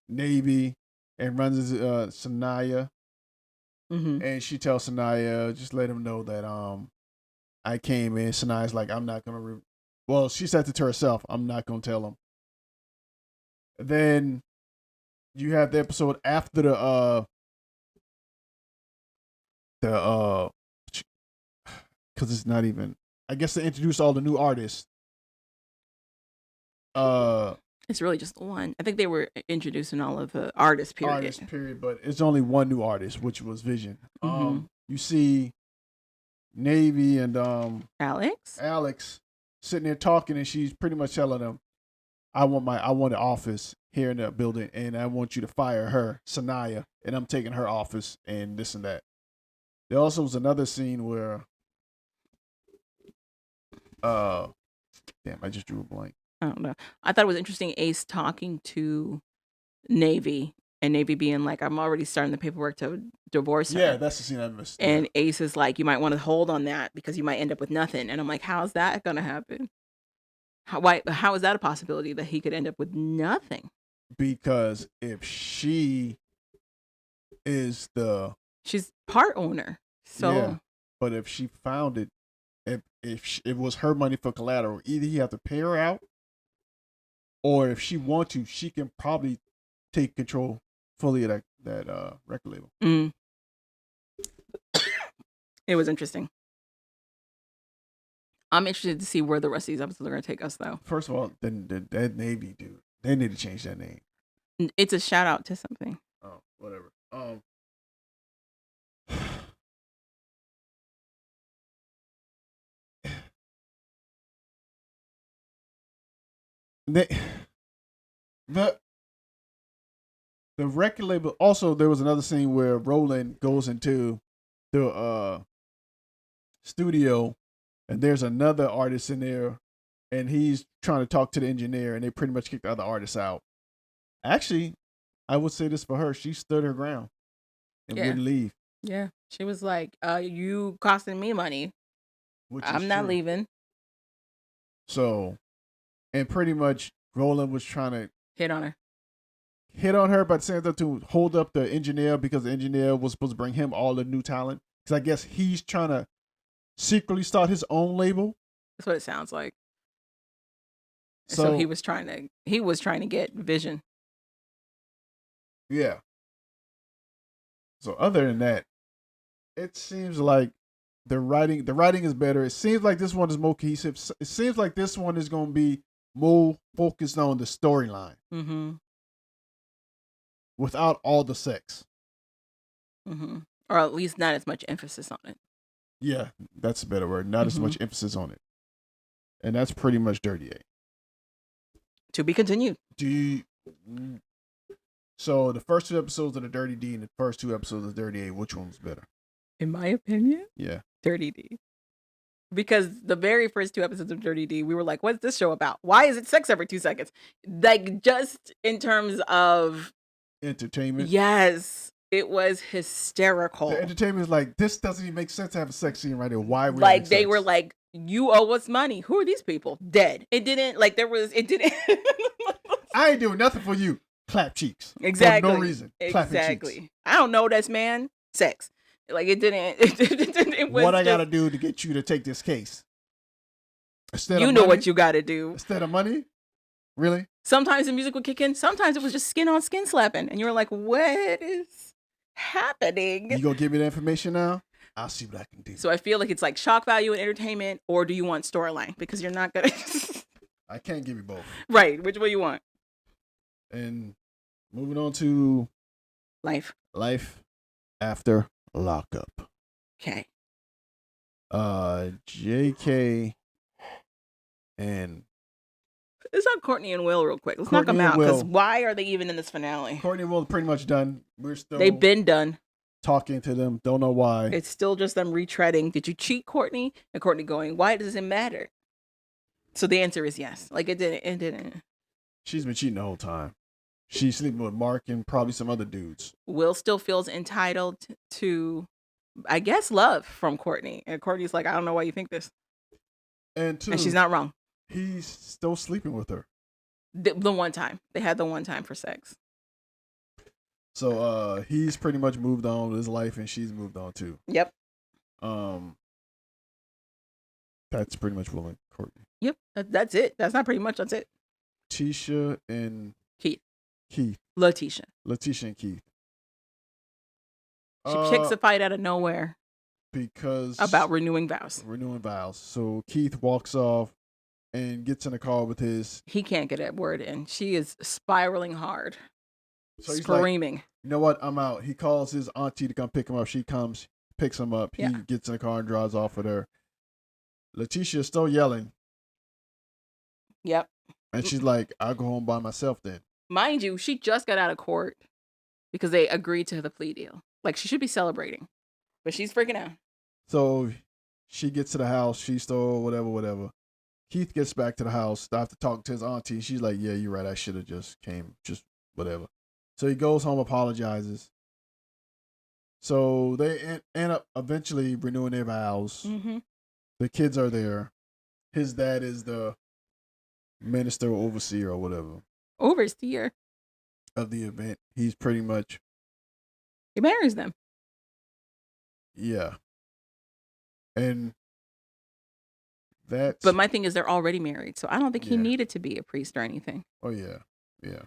Navy and runs into Sanaya. Mm-hmm. And she tells Sanaya, just let him know that I came in. Sanaya's like, I'm not gonna well, she said it to herself, I'm not gonna tell him. Then you have the episode after the because it's not even, I guess, they introduce all the new artists. It's really just one. I think they were introducing all of the artists, period. But it's only one new artist, which was Vision. Mm-hmm. You see Navy and Alex sitting there talking, and she's pretty much telling them, I want an office here in the building, and I want you to fire her, Sanaya, and I'm taking her office and this and that. There also was another scene where damn, I just drew a blank. I don't know. I thought it was interesting, Ace talking to Navy, and Navy being like, I'm already starting the paperwork to divorce her. Yeah, that's the scene I missed. And Ace is like, you might want to hold on that because you might end up with nothing. And I'm like, how's that going to happen? How is that a possibility that he could end up with nothing? Because if she's part owner. So yeah, but if she found it, if it was her money for collateral, either he have to pay her out, or if she wants to, she can probably take control fully of that record label. It was interesting. I'm interested to see where the rest of these episodes are going to take us, though. First of all, that Navy dude, they need to change that name. It's a shout out to something. Oh, whatever. The record label. Also, there was another scene where Roland goes into the studio, and there's another artist in there, and he's trying to talk to the engineer, and they pretty much kick the other artists out. Actually, I would say this for her: she stood her ground and wouldn't leave. Yeah, she was like, "You costing me money. I'm not leaving." So, and pretty much Roland was trying to hit on her, but saying that to hold up the engineer because the engineer was supposed to bring him all the new talent. Because I guess he's trying to secretly start his own label. That's what it sounds like. So he was trying to get Vision. Yeah. So other than that, it seems like the writing is better. It seems like this one is more cohesive. It seems like this one is going to be more focused on the storyline Mm-hmm. without all the sex. Mm-hmm. Or at least not as much emphasis on it. Yeah, that's a better word. Not as much emphasis on it. And that's pretty much Dirty A. To be continued. So the first 2 episodes of the Dirty D and the first 2 episodes of Dirty A, which one's better? In my opinion, Yeah. Dirty D. Because the very first 2 episodes of Dirty D, we were like, what's this show about? Why is it sex every 2 seconds? Like, just in terms of Entertainment. yes, it was hysterical. The entertainment is like, this doesn't even make sense to have a sex scene right there. Why would like they were like, you owe us money. Who are these people? Dead. It didn't I ain't doing nothing for you. Clap cheeks. Exactly. For no reason. Clapping Exactly. cheeks. I don't know this man. Sex. Like it didn't. It was what I gotta do to get you to take this case? Instead you of know money, what you gotta do. Instead of money? Really? Sometimes the music would kick in. Sometimes it was just skin on skin slapping, and you were like, "What is happening?" You gonna give me the information now? I'll see what I can do. So I feel like it's like shock value and entertainment, or do you want storyline? Because you're not gonna. I can't give you both. Right. Which one you want? And moving on to Life After Lockup. Okay. JK and Let's talk Courtney and Will real quick. Let's knock Courtney them and out because Will. why are they even in this finale? Courtney and Will are pretty much done. We're still They've been done. talking to them. Don't know why. It's still just them retreading. Did you cheat, Courtney? And Courtney going, why does it matter? So the answer is yes. Like it didn't. She's been cheating the whole time. She's sleeping with Mark and probably some other dudes. Will still feels entitled to, I guess, love from Courtney. And Courtney's like, I don't know why you think this. And two, And she's not wrong. he's still sleeping with her. The one time. They had the one time for sex. So he's pretty much moved on with his life and she's moved on too. Yep. That's pretty much Will and Courtney. Yep. That's it. That's not pretty much. That's it. Tisha and Keith. Keith. Letitia. Letitia and Keith. She kicks a fight out of nowhere because about renewing vows. Renewing vows. So Keith walks off and gets in the car with his. He can't get that word in. She is spiraling hard. So he's Screaming. Like, you know what? I'm out. He calls his auntie to come pick him up. She comes, picks him up. He gets in the car and drives off with her. Letitia is still yelling. Yep. And she's like, I'll go home by myself then. Mind you, she just got out of court because they agreed to the plea deal. Like, she should be celebrating. But she's freaking out. So she gets to the house. She's still whatever. Keith gets back to the house after talking to his auntie. She's like, yeah, you're right. I should have just whatever. So he goes home, apologizes. So they end up eventually renewing their vows. Mm-hmm. The kids are there. His dad is the minister or overseer or whatever Overseer. of the event. He's pretty much, He marries them. yeah. And that's... But my thing is they're already married. So I don't think he needed to be a priest or anything. Oh, yeah. Yeah.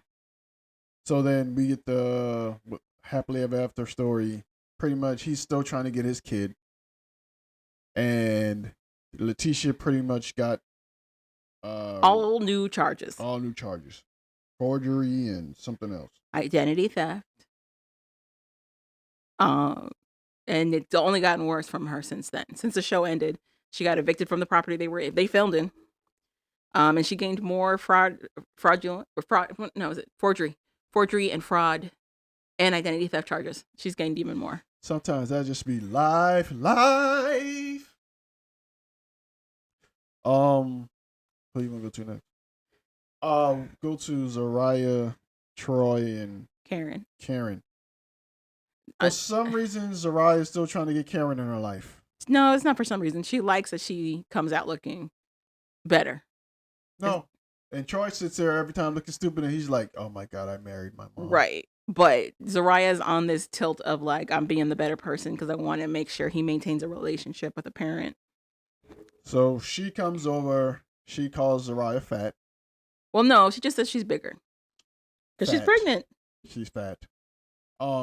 So then we get the happily ever after story. Pretty much he's still trying to get his kid. And Letitia pretty much got all new charges. All new charges. Forgery and something else. Identity theft. And it's only gotten worse from her since then. Since the show ended, she got evicted from the property they filmed in. And she gained more forgery and fraud and identity theft charges. She's gained even more. Sometimes that just be life. Who you want to go to next? Go to Zariah, Troy, and Karen. For some reason, Zariah is still trying to get Karen in her life. No, it's not for some reason. She likes that she comes out looking better. No. And Troy sits there every time looking stupid, and he's like, oh my God, I married my mom. Right. But Zariah's on this tilt of like, I'm being the better person because I want to make sure he maintains a relationship with a parent. So she comes over. She calls Zariah fat. Well, no, she just says she's bigger. Because she's pregnant. She's fat.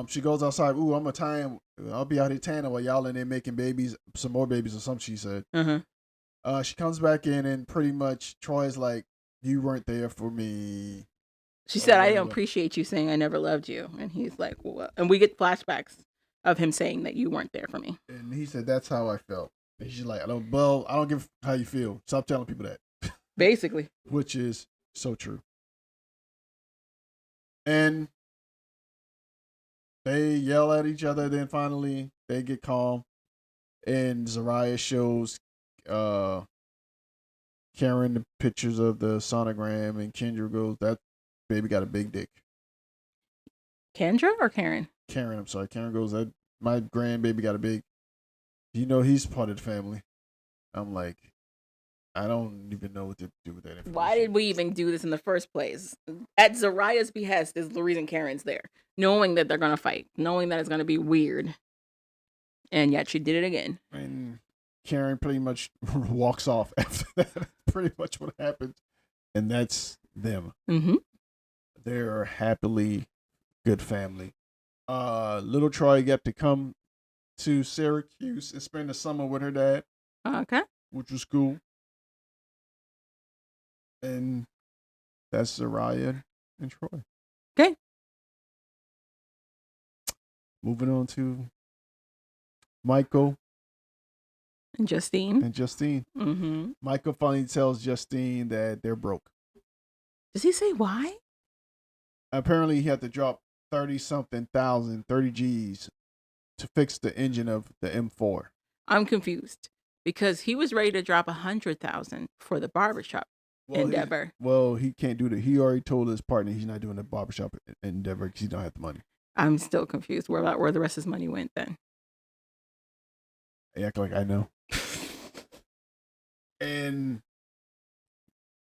She goes outside. Ooh, I'm a tan. I'll be out here tanning while y'all in there making babies, some more babies or something, she said. Uh-huh. She comes back in and pretty much Troy's like, you weren't there for me. She said, I don't whatever. appreciate you saying I never loved you. And he's like, well, and we get flashbacks of him saying that you weren't there for me. And he said, that's how I felt. And she's like, I don't give how you feel. Stop telling people that. Basically. Which is so true. And they yell at each other. Then finally, they get calm. And Zariah shows Karen the pictures of the sonogram. And Kendra goes, that baby got a big dick. Kendra or Karen? Karen, I'm sorry. Karen goes, that my grandbaby got a big. You know he's part of the family. I'm like, I don't even know what to do with that information. Why did we even do this in the first place? At Zariah's behest is the reason Karen's there. Knowing that they're going to fight. Knowing that it's going to be weird. And yet she did it again. And Karen pretty much walks off after that. That's pretty much what happens. And that's them. Mm-hmm. They're a happily good family. Little Troy got to come to Syracuse and spend the summer with her dad. Okay. Which was cool. And that's Zariah and Troy. Okay. Moving on to Michael And Justine. Mm-hmm. Michael finally tells Justine that they're broke. Does he say why? Apparently he had to drop 30-something thousand, 30 G's to fix the engine of the M4. I'm confused. Because he was ready to drop 100,000 for the barbershop endeavor. He can't do that. He already told his partner he's not doing the barbershop endeavor because he don't have the money. I'm still confused where the rest of his money went then. I act like I know. And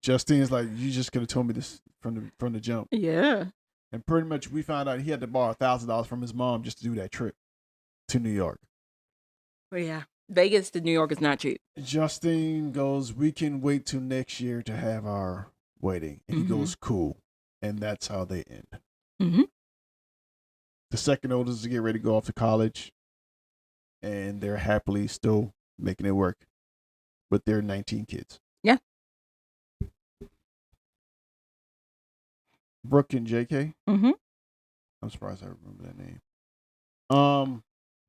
Justine's like, you just could have told me this from the jump. Yeah. And pretty much we found out he had to borrow $1,000 from his mom just to do that trip to New York. But yeah, Vegas to New York is not cheap. Justine goes, we can wait till next year to have our wedding. And he goes, cool. And that's how they end. Mm-hmm. The second oldest is to get ready to go off to college. And they're happily still making it work with their 19 kids. Yeah. Brooke and JK. Mm-hmm. I'm surprised I remember that name.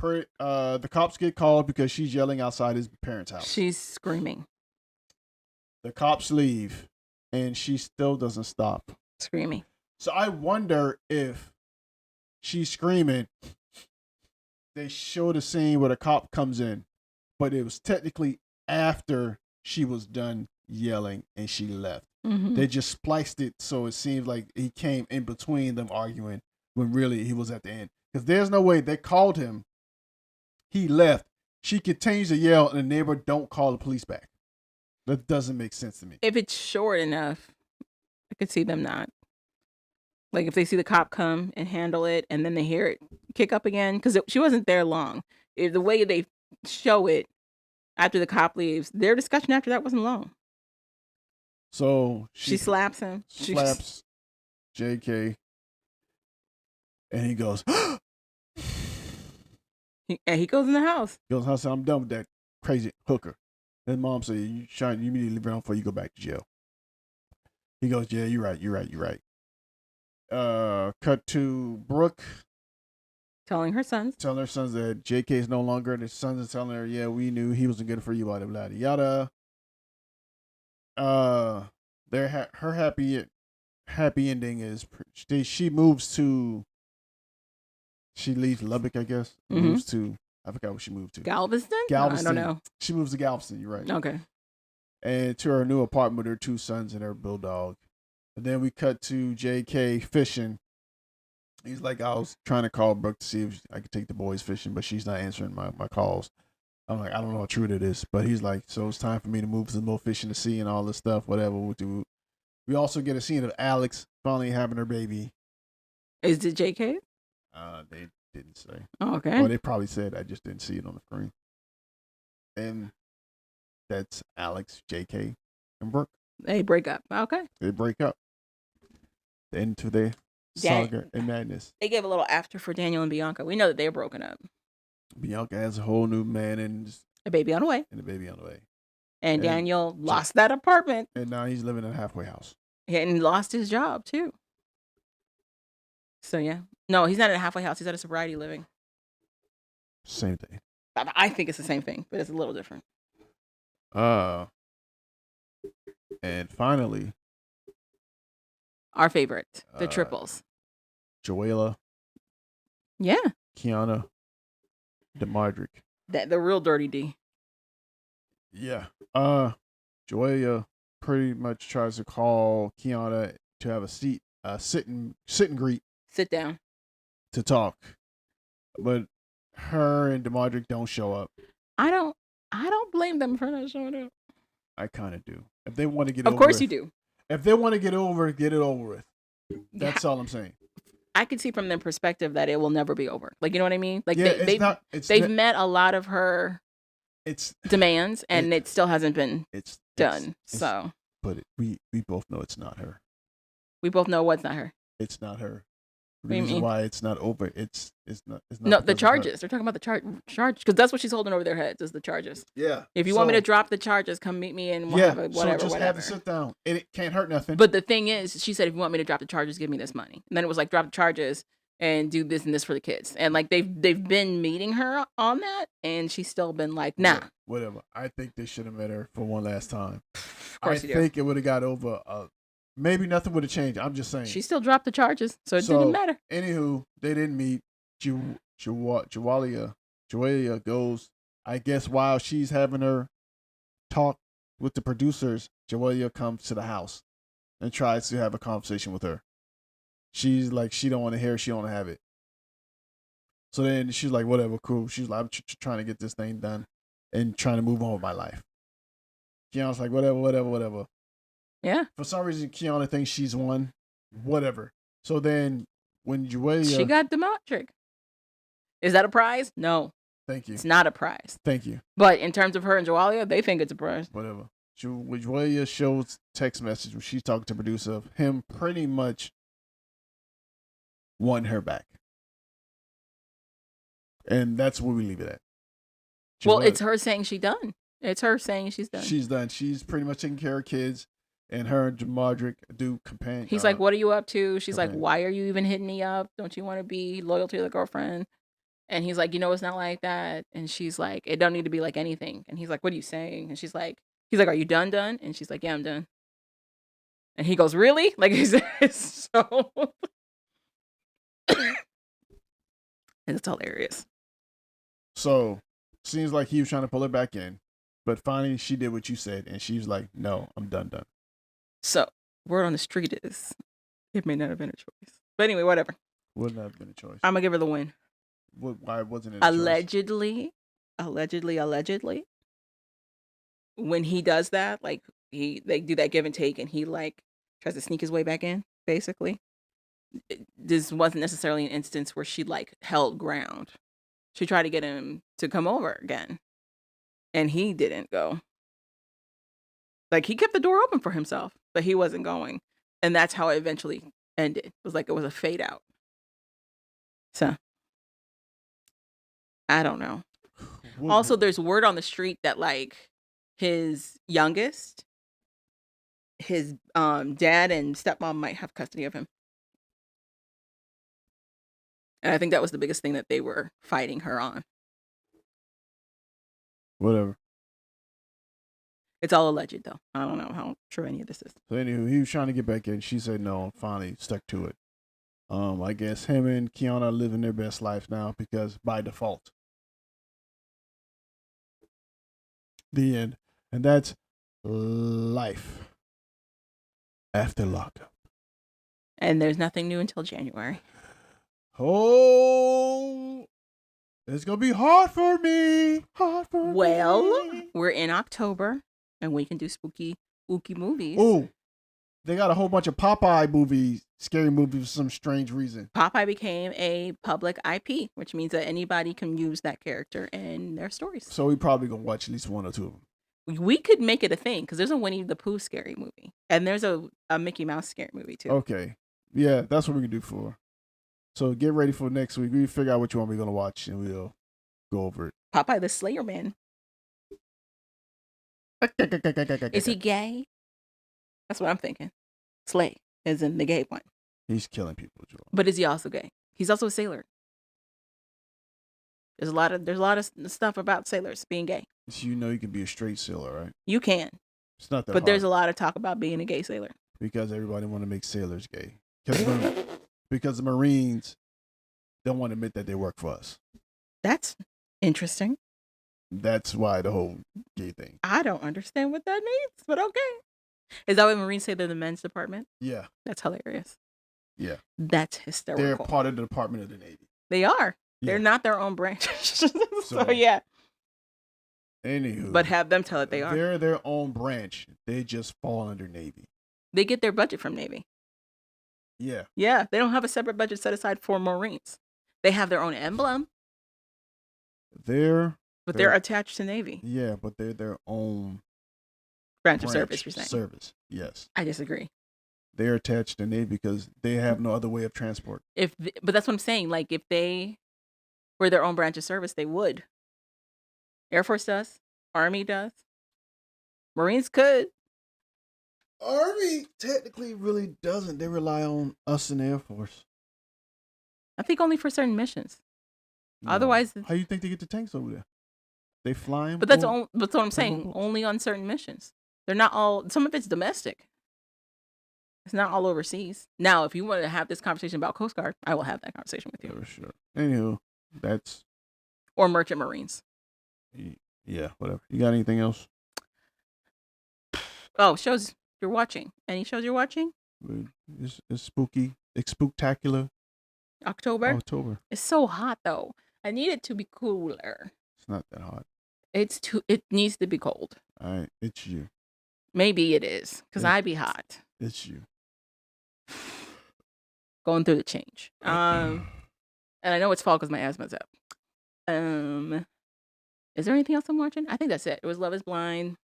The cops get called because she's yelling outside his parents' house. She's screaming. The cops leave, and she still doesn't stop screaming. So I wonder if she's screaming. They show the scene where the cop comes in, but it was technically after she was done yelling and she left. Mm-hmm. They just spliced it so it seems like he came in between them arguing when really he was at the end. Because there's no way they called him. He left. She continues to yell and the neighbor don't call the police back. That doesn't make sense to me. If it's short enough, I could see them not. Like if they see the cop come and handle it and then they hear it kick up again. Because she wasn't there long. The way they show it after the cop leaves, their discussion after that wasn't long. So she slaps him. Slaps JK. And he goes, and he goes in the house. He goes in the house, I'm done with that crazy hooker. Then mom said, you need to leave around before you go back to jail. He goes, yeah, you're right. Cut to Brooke. Telling her sons that JK is no longer. The sons are telling her, yeah, we knew he wasn't good for you, blah, blah, yada. Her happy ending is she leaves Lubbock, I guess. Mm-hmm. Moves to, I forgot what she moved to. Galveston? Galveston. No, I don't know. She moves to Galveston, you're right. Okay. And to her new apartment with her 2 sons and her bulldog. And then we cut to JK fishing. He's like, I was trying to call Brooke to see if I could take the boys fishing, but she's not answering my calls. I'm like, I don't know how true that is. But he's like, so it's time for me to move some more fish in the sea and all this stuff, whatever we'll do. We also get a scene of Alex finally having her baby. Is it JK? They didn't say. Oh, okay. Well, they probably said. I just didn't see it on the screen. And that's Alex, JK, and Brooke. They break up. Okay. They break up. The end to their saga and madness. They gave a little after for Daniel and Bianca. We know that they're broken up. Bianca has a whole new man and a baby on the way. And a baby on the way. And Daniel lost that apartment. And now he's living in a halfway house. And lost his job, too. So, yeah. No, he's not in a halfway house. He's at a sobriety living. Same thing. I think it's the same thing, but it's a little different. And finally, our favorite, the triples. Joella. Yeah. Kiana. DeMardrick. The real dirty D. Yeah. Joella pretty much tries to call Kiana to have a seat, sit and greet. Sit down. To talk. But her and DeMardrick don't show up. I don't blame them for not showing up. I kind of do. If they want to get over it. Of course you do. If they want to get it over with. That's all I'm saying. I could see from their perspective that it will never be over. Like, you know what I mean? Like, yeah, they've met a lot of her demands, and it still hasn't been done. But we both know it's not her. We both know what's not her. It's not her. The reason why it's not over, it's not. No, the charges. They're talking about the charge because that's what she's holding over their heads is the charges. Yeah. If you want me to drop the charges, come meet me and whatever. So just have to sit down. It can't hurt nothing. But the thing is, she said, if you want me to drop the charges, give me this money. And then it was like, drop the charges and do this and this for the kids. And like they've been meeting her on that, and she's still been like, nah. Whatever. I think they should have met her for one last time. Of course I think it would have got over. Maybe nothing would have changed. I'm just saying. She still dropped the charges, so it didn't matter. Anywho, they didn't meet. Joella goes, I guess while she's having her talk with the producers, Joella comes to the house and tries to have a conversation with her. She's like, she don't want to hear it. She don't want to have it. So then she's like, whatever, cool. She's like, I'm trying to get this thing done and trying to move on with my life. Kiana's like, whatever. Yeah. For some reason, Kiana thinks she's won. Whatever. So then, when Joella... She got DeMardrick. Is that a prize? No. Thank you. It's not a prize. Thank you. But in terms of her and Joella, they think it's a prize. Whatever. Joella shows text message when she's talking to producer of him pretty much wanting her back. And that's where we leave it at. Well, it's her saying she's done. It's her saying she's done. She's done. She's pretty much taking care of kids. And her and DeMardrick do companion. He's like, what are you up to? She's like, why are you even hitting me up? Don't you want to be loyal to your girlfriend? And he's like, it's not like that. And she's like, it don't need to be like anything. And he's like, what are you saying? And he's like, are you done? And she's like, yeah, I'm done. And he goes, really? Like, it's so... And it's hilarious. So, seems like he was trying to pull her back in. But finally, she did what you said. And she was like, no, I'm done. So, word on the street is, it may not have been a choice. But anyway, whatever. Would not have been a choice. I'm going to give her the win. Why wasn't it a Allegedly, when he does that, like, they do that give and take, and he, like, tries to sneak his way back in, basically. This wasn't necessarily an instance where she, like, held ground. She tried to get him to come over again. And he didn't go. Like, he kept the door open for himself, but he wasn't going. And that's how it eventually ended. It was like it was a fade out. So, I don't know. Also, there's word on the street that, like, his youngest, his dad and stepmom might have custody of him. And I think that was the biggest thing that they were fighting her on. Whatever. It's all alleged, though. I don't know how true any of this is. So anywho, he was trying to get back in. She said no. Finally stuck to it. I guess him and Kiana are living their best life now because by default. The end. And that's Life After Lockup. And there's nothing new until January. Oh, it's going to be hard for me. Well, we're in October, and we can do spooky movies. Oh, they got a whole bunch of Popeye movies, scary movies for some strange reason. Popeye became a public IP, which means that anybody can use that character in their stories. So we probably going to watch at least one or two of them. We could make it a thing, because there's a Winnie the Pooh scary movie. And there's a Mickey Mouse scary movie, too. Okay. Yeah, that's what we can do for. So get ready for next week. We figure out which one we're going to watch, and we'll go over it. Popeye the Slayer Man. Is he gay? That's what I'm thinking. Slay, as in the gay one. He's killing people, Joel. But is he also gay? He's also a sailor. There's a lot of stuff about sailors being gay. So you know you can be a straight sailor, right? You can. It's not that But hard. there's a lot of talk about being a gay sailor. Because everybody want to make sailors gay. Because the Marines don't want to admit that they work for us. That's interesting. That's why the whole gay thing. I don't understand what that means, but okay. Is that what Marines say they're the men's department? Yeah. That's hilarious. Yeah. That's hysterical. They're part of the Department of the Navy. They are. Yeah. They're not their own branch. So, yeah. Anywho. But have them tell it they are. They're their own branch. They just fall under Navy. They get their budget from Navy. Yeah. Yeah. They don't have a separate budget set aside for Marines. They have their own emblem. They're attached to Navy. Yeah, but they're their own branch of service, you're saying. Service, yes. I disagree. They're attached to Navy because they have no other way of transport. But that's what I'm saying. Like, if they were their own branch of service, they would. Air Force does. Army does. Marines could. Army technically really doesn't. They rely on us in the Air Force. I think only for certain missions. No. Otherwise, how you think they get the tanks over there? They fly them? But that's what I'm saying. Only on certain missions. They're not all. Some of it's domestic. It's not all overseas. Now, if you want to have this conversation about Coast Guard, I will have that conversation with you. For sure. Anywho, that's. Or Merchant Marines. Yeah, whatever. You got anything else? Oh, shows you're watching. Any shows you're watching? It's spooky. It's spooktacular. October. It's so hot though. I need it to be cooler. It's not that hot. It needs to be cold. All right, it's you. Maybe it is, because I be hot. It's you. Going through the change. And I know it's fall because my asthma's up. Is there anything else I'm watching? I think that's it. It was Love is Blind.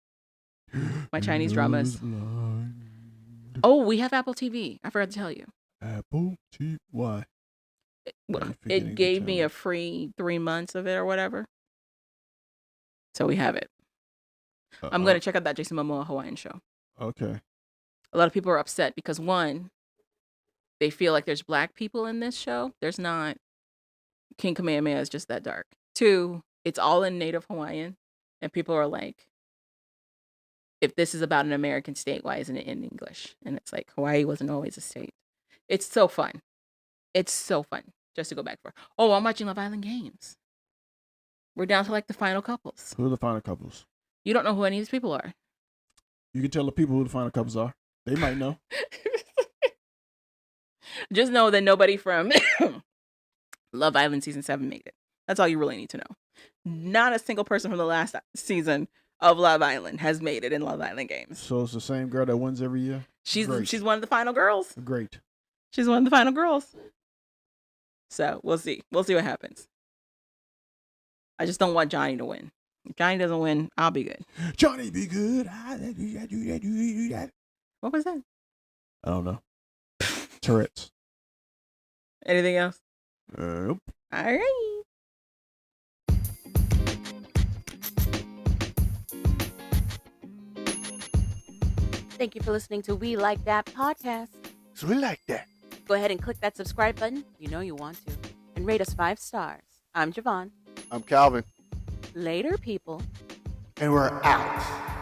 My Chinese dramas. Oh, we have Apple TV. I forgot to tell you. Apple TV? Why? It gave me a free 3 months of it or whatever. So we have it. I'm going to check out that Jason Momoa Hawaiian show. Okay. A lot of people are upset because, one, they feel like there's black people in this show. There's not. King Kamehameha is just that dark. Two, it's all in Native Hawaiian. And people are like, if this is about an American state, why isn't it in English? And it's like, Hawaii wasn't always a state. It's so fun. It's so fun just to go back for. Oh, I'm watching Love Island Games. We're down to like the final couples. Who are the final couples? You don't know who any of these people are. You can tell the people who the final couples are. They might know. Just know that nobody from Love Island season 7 made it. That's all you really need to know. Not a single person from the last season of Love Island has made it in Love Island Games. So it's the same girl that wins every year? She's one of the final girls. Great. She's one of the final girls. So we'll see. We'll see what happens. I just don't want Johnny to win. If Johnny doesn't win, I'll be good. Johnny be good. What was that? I don't know. Tourette's. Anything else? Nope. All right. Thank you for listening to We Like That podcast. So we like that. Go ahead and click that subscribe button. You know you want to. And rate us 5 stars. I'm Javon. I'm Calvin. Later, people. And we're out.